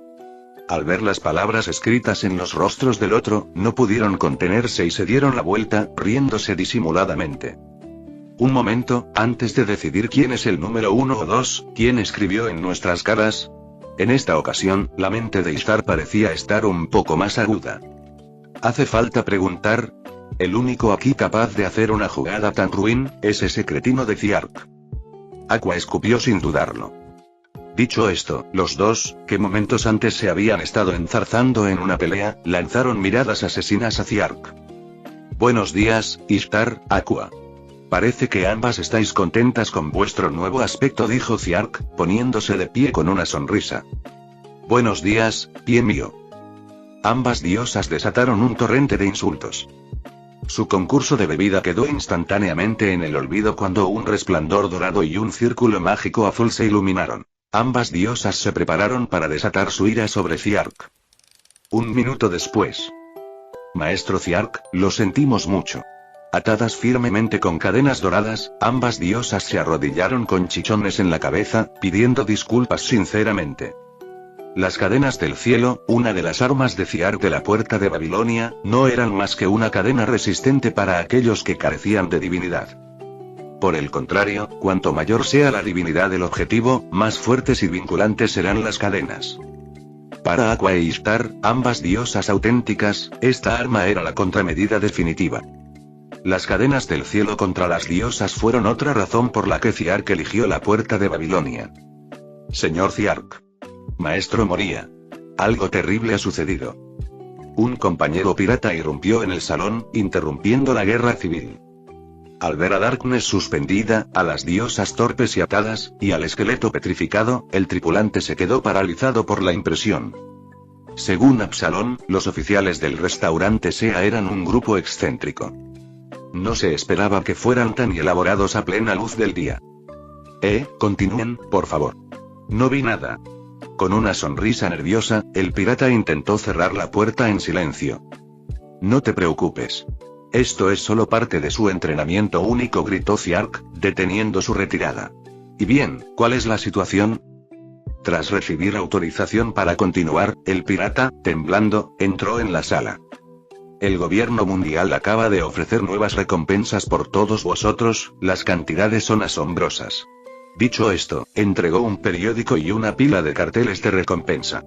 Al ver las palabras escritas en los rostros del otro, no pudieron contenerse y se dieron la vuelta, riéndose disimuladamente. Un momento, antes de decidir quién es el número 1 o 2, ¿quién escribió en nuestras caras? En esta ocasión, la mente de Ishtar parecía estar un poco más aguda. ¿Hace falta preguntar? El único aquí capaz de hacer una jugada tan ruin, es ese cretino de Ziark. Aqua escupió sin dudarlo. Dicho esto, los dos, que momentos antes se habían estado enzarzando en una pelea, lanzaron miradas asesinas a Ziark. Buenos días, Ishtar, Aqua. Parece que ambas estáis contentas con vuestro nuevo aspecto, dijo Ziark, poniéndose de pie con una sonrisa. Buenos días, pie mío. Ambas diosas desataron un torrente de insultos. Su concurso de bebida quedó instantáneamente en el olvido cuando un resplandor dorado y un círculo mágico azul se iluminaron. Ambas diosas se prepararon para desatar su ira sobre Ziark. Un minuto después. Maestro Ziark, lo sentimos mucho. Atadas firmemente con cadenas doradas, ambas diosas se arrodillaron con chichones en la cabeza, pidiendo disculpas sinceramente. Las cadenas del cielo, una de las armas de Ziark de la puerta de Babilonia, no eran más que una cadena resistente para aquellos que carecían de divinidad. Por el contrario, cuanto mayor sea la divinidad del objetivo, más fuertes y vinculantes serán las cadenas. Para Aqua e Ishtar, ambas diosas auténticas, esta arma era la contramedida definitiva. Las cadenas del cielo contra las diosas fueron otra razón por la que Ziark eligió la puerta de Babilonia. Señor Ziark. Maestro Moria. Algo terrible ha sucedido. Un compañero pirata irrumpió en el salón, interrumpiendo la guerra civil. Al ver a Darkness suspendida, a las diosas torpes y atadas, y al esqueleto petrificado, el tripulante se quedó paralizado por la impresión. Según Absalón, los oficiales del restaurante SEA eran un grupo excéntrico. No se esperaba que fueran tan elaborados a plena luz del día. Continúen, por favor. No vi nada. Con una sonrisa nerviosa, el pirata intentó cerrar la puerta en silencio. No te preocupes. Esto es solo parte de su entrenamiento único, gritó Ziark, deteniendo su retirada. Y bien, ¿cuál es la situación? Tras recibir autorización para continuar, el pirata, temblando, entró en la sala. El gobierno mundial acaba de ofrecer nuevas recompensas por todos vosotros, las cantidades son asombrosas. Dicho esto, entregó un periódico y una pila de carteles de recompensa.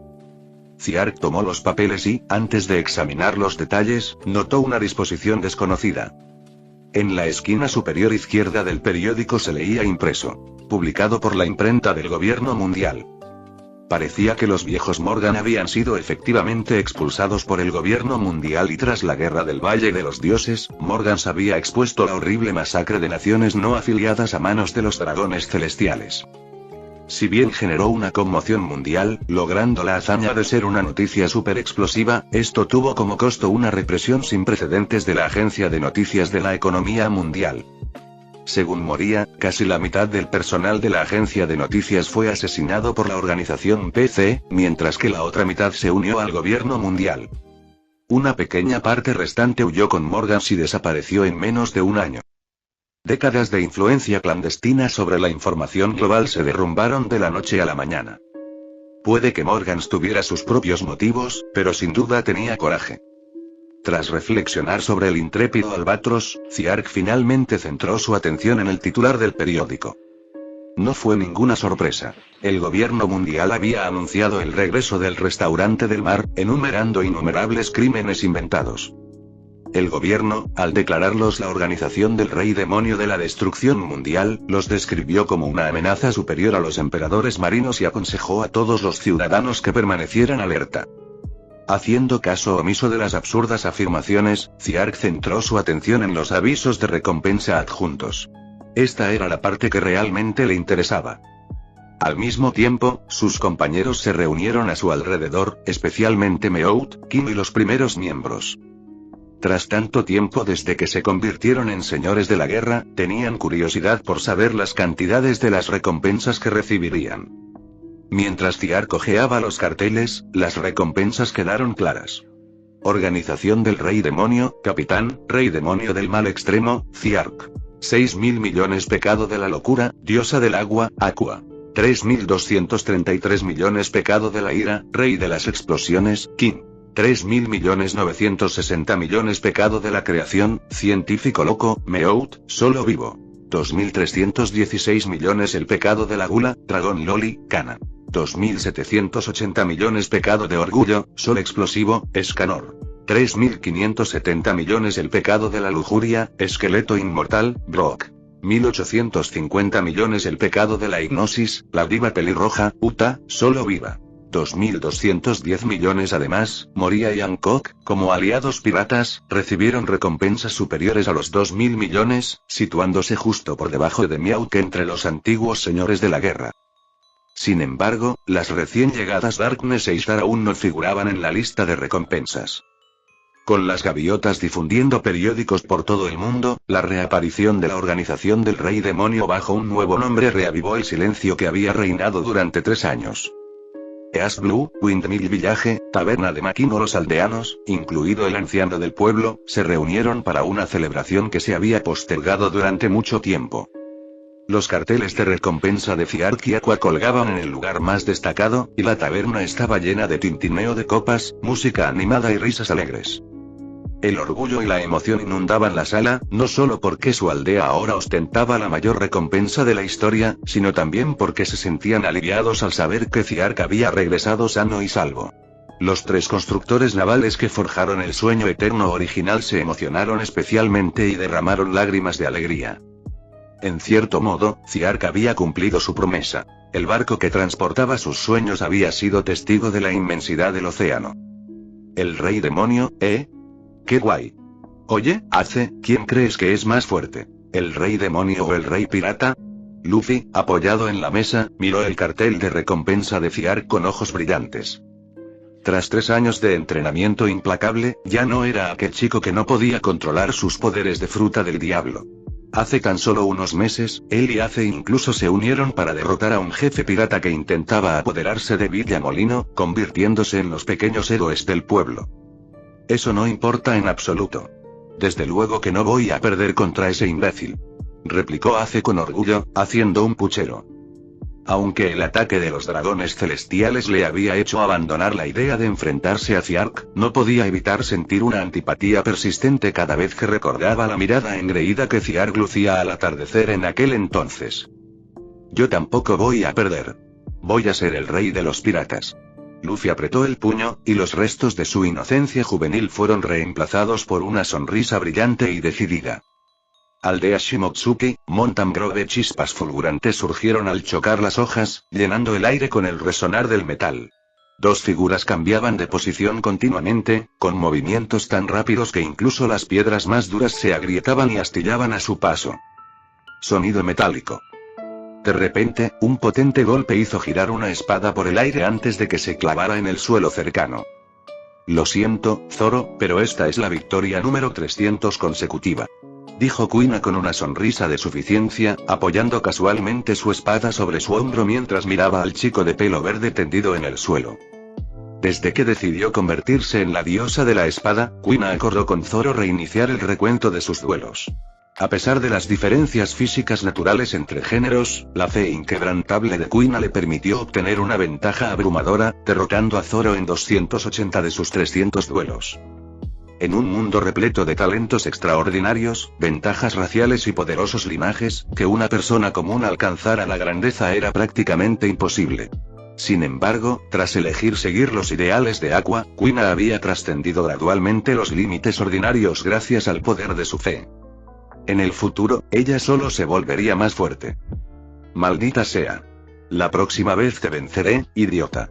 Ziark tomó los papeles y, antes de examinar los detalles, notó una disposición desconocida. En la esquina superior izquierda del periódico se leía impreso: publicado por la imprenta del gobierno mundial. Parecía que los viejos Morgan habían sido efectivamente expulsados por el gobierno mundial y tras la guerra del Valle de los Dioses, Morgan había expuesto la horrible masacre de naciones no afiliadas a manos de los dragones celestiales. Si bien generó una conmoción mundial, logrando la hazaña de ser una noticia súper explosiva, esto tuvo como costo una represión sin precedentes de la agencia de noticias de la economía mundial. Según Moria, casi la mitad del personal de la agencia de noticias fue asesinado por la organización PC, mientras que la otra mitad se unió al gobierno mundial. Una pequeña parte restante huyó con Morgan y desapareció en menos de un año. Décadas de influencia clandestina sobre la información global se derrumbaron de la noche a la mañana. Puede que Morgan tuviera sus propios motivos, pero sin duda tenía coraje. Tras reflexionar sobre el intrépido Albatros, Ziark finalmente centró su atención en el titular del periódico. No fue ninguna sorpresa. El gobierno mundial había anunciado el regreso del restaurante del mar, enumerando innumerables crímenes inventados. El gobierno, al declararlos la organización del rey demonio de la destrucción mundial, los describió como una amenaza superior a los emperadores marinos y aconsejó a todos los ciudadanos que permanecieran alerta. Haciendo caso omiso de las absurdas afirmaciones, Ziark centró su atención en los avisos de recompensa adjuntos. Esta era la parte que realmente le interesaba. Al mismo tiempo, sus compañeros se reunieron a su alrededor, especialmente Meout, Kim y los primeros miembros. Tras tanto tiempo desde que se convirtieron en señores de la guerra, tenían curiosidad por saber las cantidades de las recompensas que recibirían. Mientras Ziark hojeaba los carteles, las recompensas quedaron claras. Organización del Rey Demonio, Capitán, Rey Demonio del Mal Extremo, Ziark. 6.000 millones Pecado de la Locura, Diosa del Agua, Aqua. 3.233 millones Pecado de la Ira, Rey de las Explosiones, Kim. 3.000 millones 960 millones Pecado de la Creación, Científico Loco, Meout, Solo Vivo. 2.316 millones El Pecado de la Gula, Dragón Loli, Kana. 2.780 millones Pecado de Orgullo, Sol Explosivo, Escanor. 3.570 millones el pecado de la lujuria, esqueleto inmortal, Brock. 1.850 millones el pecado de la hipnosis, la diva pelirroja, Uta, solo viva. 2.210 millones además, Moria y Hancock, como aliados piratas, recibieron recompensas superiores a los 2.000 millones, situándose justo por debajo de Miauk entre los antiguos señores de la guerra. Sin embargo, las recién llegadas Darkness e Ishtar aún no figuraban en la lista de recompensas. Con las gaviotas difundiendo periódicos por todo el mundo, la reaparición de la organización del Rey Demonio bajo un nuevo nombre reavivó el silencio que había reinado durante 3 años. East Blue, Windmill Village, taberna de Maquino. Los aldeanos, incluido el anciano del pueblo, se reunieron para una celebración que se había postergado durante mucho tiempo. Los carteles de recompensa de Fiark y Aqua colgaban en el lugar más destacado, y la taberna estaba llena de tintineo de copas, música animada y risas alegres. El orgullo y la emoción inundaban la sala, no solo porque su aldea ahora ostentaba la mayor recompensa de la historia, sino también porque se sentían aliviados al saber que Fiark había regresado sano y salvo. Los 3 constructores navales que forjaron el sueño eterno original se emocionaron especialmente y derramaron lágrimas de alegría. En cierto modo, Fiark había cumplido su promesa. El barco que transportaba sus sueños había sido testigo de la inmensidad del océano. El Rey Demonio, ¿eh? ¡Qué guay! Oye, Ace, ¿quién crees que es más fuerte? ¿El Rey Demonio o el Rey Pirata? Luffy, apoyado en la mesa, miró el cartel de recompensa de Fiark con ojos brillantes. Tras 3 años de entrenamiento implacable, ya no era aquel chico que no podía controlar sus poderes de fruta del diablo. Hace tan solo unos meses, él y Ace incluso se unieron para derrotar a un jefe pirata que intentaba apoderarse de Villa Molino, convirtiéndose en los pequeños héroes del pueblo. Eso no importa en absoluto. Desde luego que no voy a perder contra ese imbécil, replicó Ace con orgullo, haciendo un puchero. Aunque el ataque de los dragones celestiales le había hecho abandonar la idea de enfrentarse a Fiark, no podía evitar sentir una antipatía persistente cada vez que recordaba la mirada engreída que Fiark lucía al atardecer en aquel entonces. Yo tampoco voy a perder. Voy a ser el rey de los piratas. Luffy apretó el puño, y los restos de su inocencia juvenil fueron reemplazados por una sonrisa brillante y decidida. Aldea Shimotsuki, Mountain Grove. Chispas fulgurantes surgieron al chocar las hojas, llenando el aire con el resonar del metal. 2 figuras cambiaban de posición continuamente, con movimientos tan rápidos que incluso las piedras más duras se agrietaban y astillaban a su paso. Sonido metálico. De repente, un potente golpe hizo girar una espada por el aire antes de que se clavara en el suelo cercano. Lo siento, Zoro, pero esta es la victoria número 300 consecutiva, dijo Kuina con una sonrisa de suficiencia, apoyando casualmente su espada sobre su hombro mientras miraba al chico de pelo verde tendido en el suelo. Desde que decidió convertirse en la diosa de la espada, Kuina acordó con Zoro reiniciar el recuento de sus duelos. A pesar de las diferencias físicas naturales entre géneros, la fe inquebrantable de Kuina le permitió obtener una ventaja abrumadora, derrotando a Zoro en 280 de sus 300 duelos. En un mundo repleto de talentos extraordinarios, ventajas raciales y poderosos linajes, que una persona común alcanzara la grandeza era prácticamente imposible. Sin embargo, tras elegir seguir los ideales de Aqua, Kuina había trascendido gradualmente los límites ordinarios gracias al poder de su fe. En el futuro, ella solo se volvería más fuerte. Maldita sea. La próxima vez te venceré, idiota,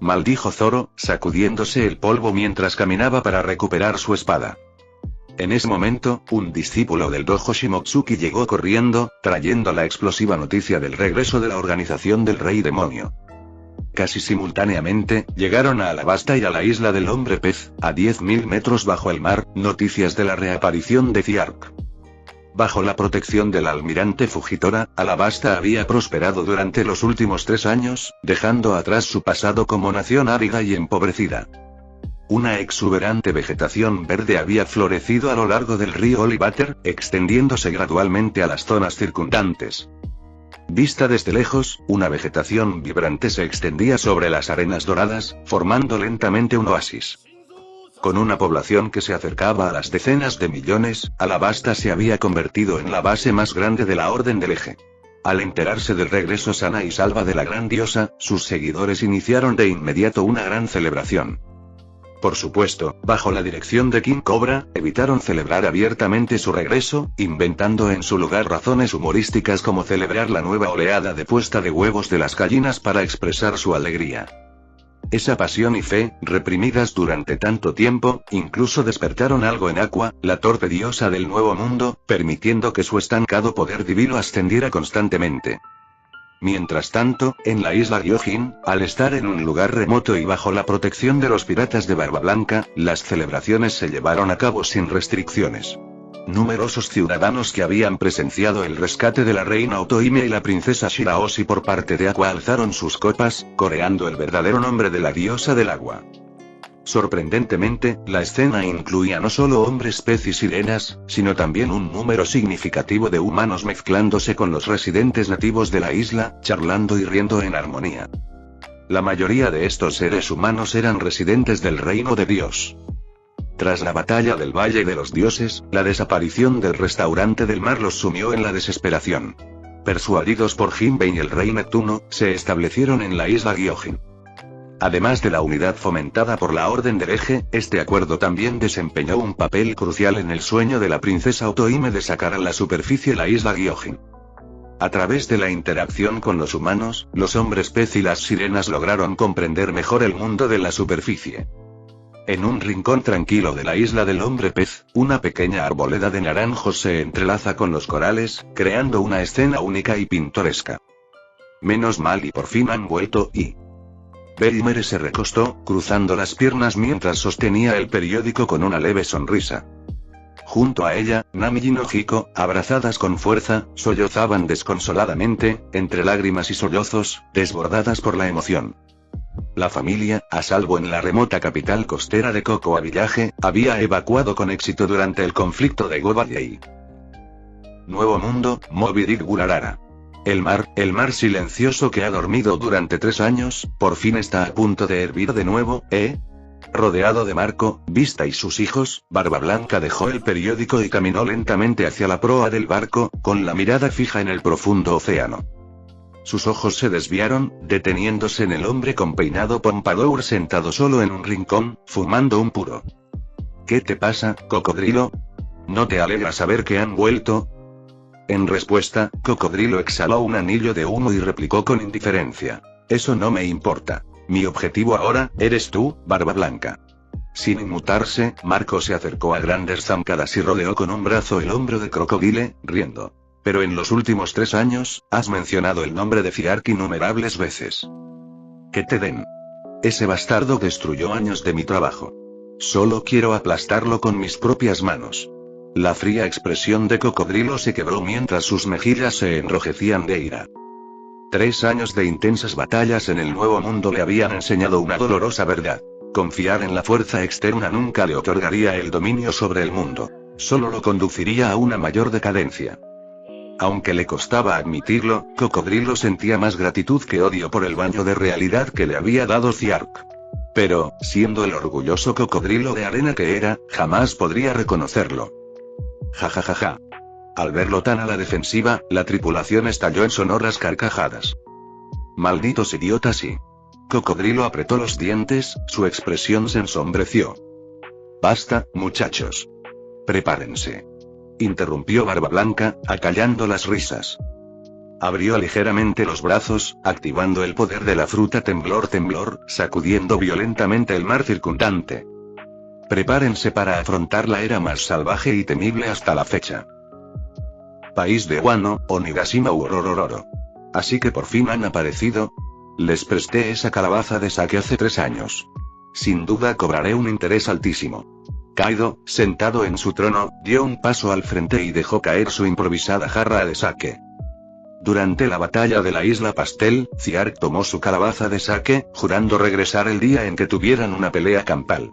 maldijo Zoro, sacudiéndose el polvo mientras caminaba para recuperar su espada. En ese momento, un discípulo del dojo Shimotsuki llegó corriendo, trayendo la explosiva noticia del regreso de la organización del Rey Demonio. Casi simultáneamente, llegaron a Alabasta y a la isla del Hombre Pez, a 10.000 metros bajo el mar, noticias de la reaparición de Fiark. Bajo la protección del almirante Fujitora, Alabasta había prosperado durante los últimos 3 años, dejando atrás su pasado como nación árida y empobrecida. Una exuberante vegetación verde había florecido a lo largo del río Olivater, extendiéndose gradualmente a las zonas circundantes. Vista desde lejos, una vegetación vibrante se extendía sobre las arenas doradas, formando lentamente un oasis. Con una población que se acercaba a las decenas de millones, Alabasta se había convertido en la base más grande de la Orden del Eje. Al enterarse del regreso sana y salva de la gran diosa, sus seguidores iniciaron de inmediato una gran celebración. Por supuesto, bajo la dirección de King Cobra, evitaron celebrar abiertamente su regreso, inventando en su lugar razones humorísticas como celebrar la nueva oleada de puesta de huevos de las gallinas para expresar su alegría. Esa pasión y fe, reprimidas durante tanto tiempo, incluso despertaron algo en Aqua, la torpe diosa del Nuevo Mundo, permitiendo que su estancado poder divino ascendiera constantemente. Mientras tanto, en la isla Gyojin, al estar en un lugar remoto y bajo la protección de los piratas de Barba Blanca, las celebraciones se llevaron a cabo sin restricciones. Numerosos ciudadanos que habían presenciado el rescate de la reina Otohime y la princesa Shirahoshi por parte de Aqua alzaron sus copas, coreando el verdadero nombre de la diosa del agua. Sorprendentemente, la escena incluía no solo hombres pez y sirenas, sino también un número significativo de humanos mezclándose con los residentes nativos de la isla, charlando y riendo en armonía. La mayoría de estos seres humanos eran residentes del reino de Dios. Tras la batalla del Valle de los Dioses, la desaparición del restaurante del mar los sumió en la desesperación. Persuadidos por Jinbei y el rey Neptuno, se establecieron en la isla Gyojin. Además de la unidad fomentada por la Orden del Eje, este acuerdo también desempeñó un papel crucial en el sueño de la princesa Otohime de sacar a la superficie la isla Gyojin. A través de la interacción con los humanos, los hombres pez y las sirenas lograron comprender mejor el mundo de la superficie. En un rincón tranquilo de la isla del hombre pez, una pequeña arboleda de naranjos se entrelaza con los corales, creando una escena única y pintoresca. Menos mal y por fin han vuelto y... Belimere se recostó, cruzando las piernas mientras sostenía el periódico con una leve sonrisa. Junto a ella, Nami y Nojiko, abrazadas con fuerza, sollozaban desconsoladamente, entre lágrimas y sollozos, desbordadas por la emoción. La familia, a salvo en la remota capital costera de Cocoa Village, había evacuado con éxito durante el conflicto de Goba Valley. Nuevo Mundo, Moby Dick Gurarara. El mar silencioso que ha dormido durante 3 años, por fin está a punto de hervir de nuevo, ¿eh? Rodeado de Marco, Vista y sus hijos, Barba Blanca dejó el periódico y caminó lentamente hacia la proa del barco, con la mirada fija en el profundo océano. Sus ojos se desviaron, deteniéndose en el hombre con peinado pompadour sentado solo en un rincón, fumando un puro. ¿Qué te pasa, cocodrilo? ¿No te alegra saber que han vuelto? En respuesta, Cocodrilo exhaló un anillo de humo y replicó con indiferencia. Eso no me importa. Mi objetivo ahora, eres tú, Barba Blanca. Sin inmutarse, Marco se acercó a grandes zancadas y rodeó con un brazo el hombro de Crocodile, riendo. Pero en los últimos 3 años, has mencionado el nombre de Ciark innumerables veces. Que te den. Ese bastardo destruyó años de mi trabajo. Solo quiero aplastarlo con mis propias manos. La fría expresión de Cocodrilo se quebró mientras sus mejillas se enrojecían de ira. 3 años de intensas batallas en el Nuevo Mundo le habían enseñado una dolorosa verdad. Confiar en la fuerza externa nunca le otorgaría el dominio sobre el mundo. Solo lo conduciría a una mayor decadencia. Aunque le costaba admitirlo, Cocodrilo sentía más gratitud que odio por el baño de realidad que le había dado Ciark. Pero, siendo el orgulloso cocodrilo de arena que era, jamás podría reconocerlo. Ja. Al verlo tan a la defensiva, la tripulación estalló en sonoras carcajadas. Malditos idiotas y... Cocodrilo apretó los dientes, su expresión se ensombreció. Basta, muchachos. Prepárense. Interrumpió Barba Blanca, acallando las risas. Abrió ligeramente los brazos, activando el poder de la fruta temblor, sacudiendo violentamente el mar circundante. Prepárense para afrontar la era más salvaje y temible hasta la fecha. País de Wano, Onigashima u Ororororo. Así que por fin han aparecido. Les presté esa calabaza de sake hace 3 años. Sin duda cobraré un interés altísimo. Kaido, sentado en su trono, dio un paso al frente y dejó caer su improvisada jarra de sake. Durante la batalla de la isla Pastel, Ciark tomó su calabaza de sake, jurando regresar el día en que tuvieran una pelea campal.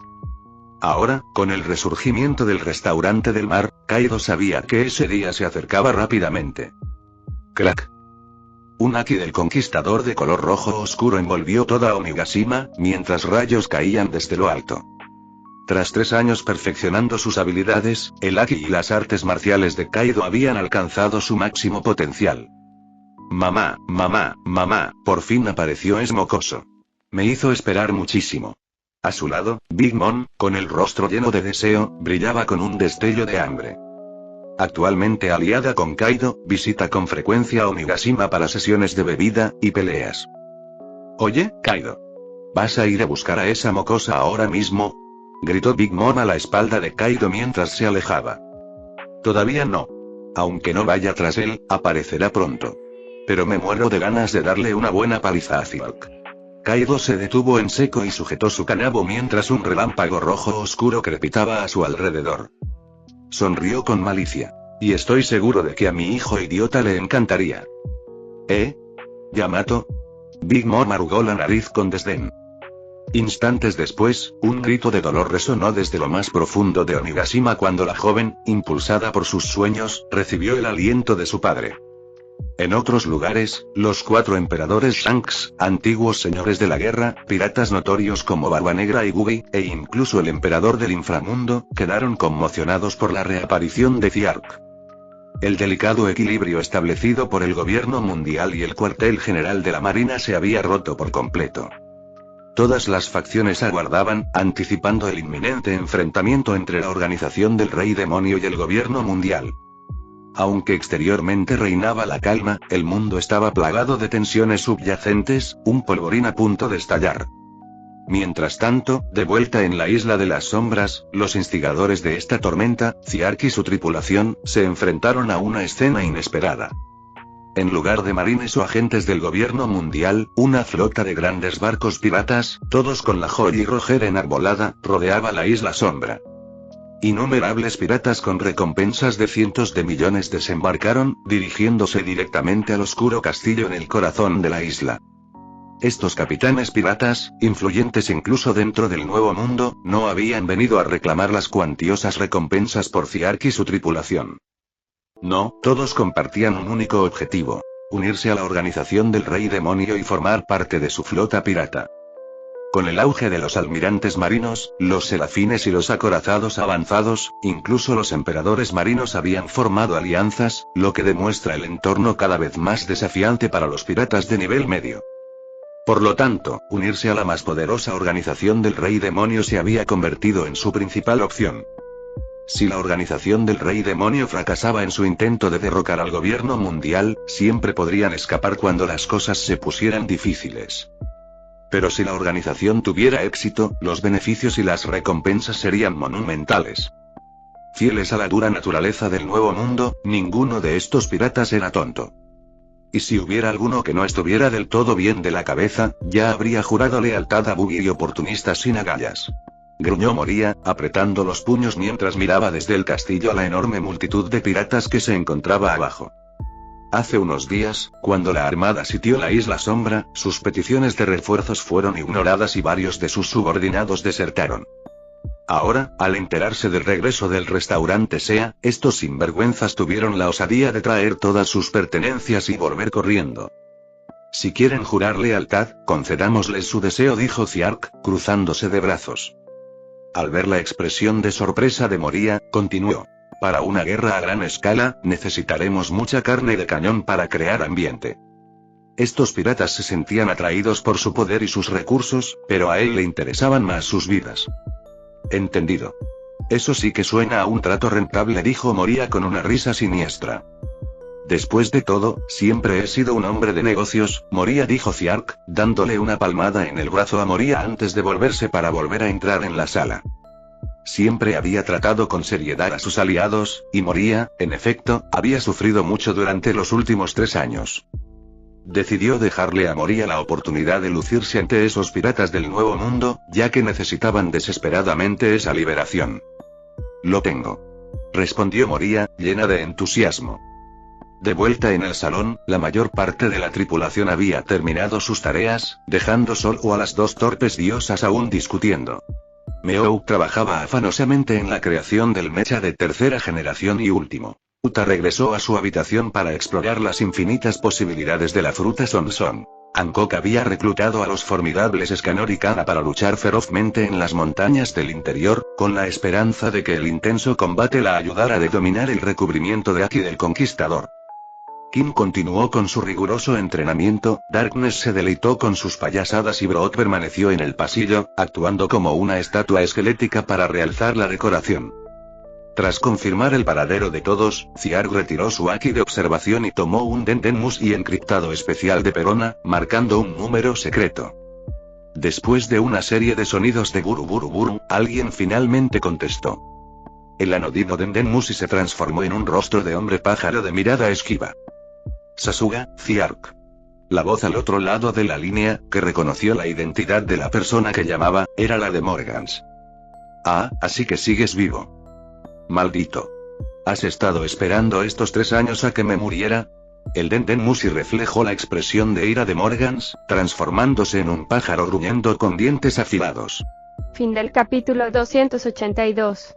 Ahora, con el resurgimiento del restaurante del mar, Kaido sabía que ese día se acercaba rápidamente. Crack. Un haki del conquistador de color rojo oscuro envolvió toda Onigashima, mientras rayos caían desde lo alto. Tras 3 años perfeccionando sus habilidades, el haki y las artes marciales de Kaido habían alcanzado su máximo potencial. Mamá, por fin apareció, es mocoso. Me hizo esperar muchísimo. A su lado, Big Mom, con el rostro lleno de deseo, brillaba con un destello de hambre. Actualmente aliada con Kaido, visita con frecuencia Onigashima para sesiones de bebida y peleas. Oye, Kaido. ¿Vas a ir a buscar a esa mocosa ahora mismo? Gritó Big Mom a la espalda de Kaido mientras se alejaba. Todavía no. Aunque no vaya tras él, aparecerá pronto. Pero me muero de ganas de darle una buena paliza a Ziark. Kaido se detuvo en seco y sujetó su kanabo mientras un relámpago rojo oscuro crepitaba a su alrededor. Sonrió con malicia. Y estoy seguro de que a mi hijo idiota le encantaría. ¿Yamato? Big Mom arrugó la nariz con desdén. Instantes después, un grito de dolor resonó desde lo más profundo de Onigashima cuando la joven, impulsada por sus sueños, recibió el aliento de su padre. En otros lugares, los 4 emperadores Shanks, antiguos señores de la guerra, piratas notorios como Barba Negra y Guy, e incluso el emperador del inframundo, quedaron conmocionados por la reaparición de Ziark. El delicado equilibrio establecido por el gobierno mundial y el cuartel general de la marina se había roto por completo. Todas las facciones aguardaban, anticipando el inminente enfrentamiento entre la organización del Rey Demonio y el gobierno mundial. Aunque exteriormente reinaba la calma, el mundo estaba plagado de tensiones subyacentes, un polvorín a punto de estallar. Mientras tanto, de vuelta en la Isla de las Sombras, los instigadores de esta tormenta, Ziark y su tripulación, se enfrentaron a una escena inesperada. En lugar de marines o agentes del gobierno mundial, una flota de grandes barcos piratas, todos con la Jolly Roger enarbolada, rodeaba la Isla Sombra. Innumerables piratas con recompensas de cientos de millones desembarcaron, dirigiéndose directamente al oscuro castillo en el corazón de la isla. Estos capitanes piratas, influyentes incluso dentro del Nuevo Mundo, no habían venido a reclamar las cuantiosas recompensas por Ziark y su tripulación. No, todos compartían un único objetivo: unirse a la organización del Rey Demonio y formar parte de su flota pirata. Con el auge de los almirantes marinos, los serafines y los acorazados avanzados, incluso los emperadores marinos habían formado alianzas, lo que demuestra el entorno cada vez más desafiante para los piratas de nivel medio. Por lo tanto, unirse a la más poderosa organización del Rey Demonio se había convertido en su principal opción. Si la organización del Rey Demonio fracasaba en su intento de derrocar al gobierno mundial, siempre podrían escapar cuando las cosas se pusieran difíciles. Pero si la organización tuviera éxito, los beneficios y las recompensas serían monumentales. Fieles a la dura naturaleza del Nuevo Mundo, ninguno de estos piratas era tonto. Y si hubiera alguno que no estuviera del todo bien de la cabeza, ya habría jurado lealtad a Buggy y oportunistas sin agallas. Gruñó Moria, apretando los puños mientras miraba desde el castillo a la enorme multitud de piratas que se encontraba abajo. Hace unos días, cuando la armada sitió la Isla Sombra, sus peticiones de refuerzos fueron ignoradas y varios de sus subordinados desertaron. Ahora, al enterarse del regreso del restaurante Sea, estos sinvergüenzas tuvieron la osadía de traer todas sus pertenencias y volver corriendo. Si quieren jurar lealtad, concedámosles su deseo, dijo Ziark, cruzándose de brazos. Al ver la expresión de sorpresa de Moria, continuó. Para una guerra a gran escala, necesitaremos mucha carne de cañón para crear ambiente. Estos piratas se sentían atraídos por su poder y sus recursos, pero a él le interesaban más sus vidas. Entendido. Eso sí que suena a un trato rentable, dijo Moria con una risa siniestra. Después de todo, siempre he sido un hombre de negocios, Moria, dijo Ziark, dándole una palmada en el brazo a Moria antes de volverse para volver a entrar en la sala. Siempre había tratado con seriedad a sus aliados, y Moria, en efecto, había sufrido mucho durante los últimos 3 años. Decidió dejarle a Moria la oportunidad de lucirse ante esos piratas del Nuevo Mundo, ya que necesitaban desesperadamente esa liberación. Lo tengo. Respondió Moria, llena de entusiasmo. De vuelta en el salón, la mayor parte de la tripulación había terminado sus tareas, dejando solo a las 2 torpes diosas aún discutiendo. Meow trabajaba afanosamente en la creación del mecha de 3ª generación y último. Uta regresó a su habitación para explorar las infinitas posibilidades de la fruta Sonson. Hancock había reclutado a los formidables Scanor y Kana para luchar ferozmente en las montañas del interior, con la esperanza de que el intenso combate la ayudara a dominar el recubrimiento de Aki del Conquistador. Kim continuó con su riguroso entrenamiento, Darkness se deleitó con sus payasadas y Brock permaneció en el pasillo, actuando como una estatua esquelética para realzar la decoración. Tras confirmar el paradero de todos, Ziark retiró su Aki de observación y tomó un Dendenmusi encriptado especial de Perona, marcando un número secreto. Después de una serie de sonidos de buru buru buru, alguien finalmente contestó. El anodino Dendenmusi se transformó en un rostro de hombre pájaro de mirada esquiva. Sasuga, Ziark. La voz al otro lado de la línea, que reconoció la identidad de la persona que llamaba, era la de Morgans. Ah, así que sigues vivo. Maldito. ¿Has estado esperando estos 3 años a que me muriera? El Dendenmusi reflejó la expresión de ira de Morgans, transformándose en un pájaro gruñendo con dientes afilados. Fin del capítulo 282.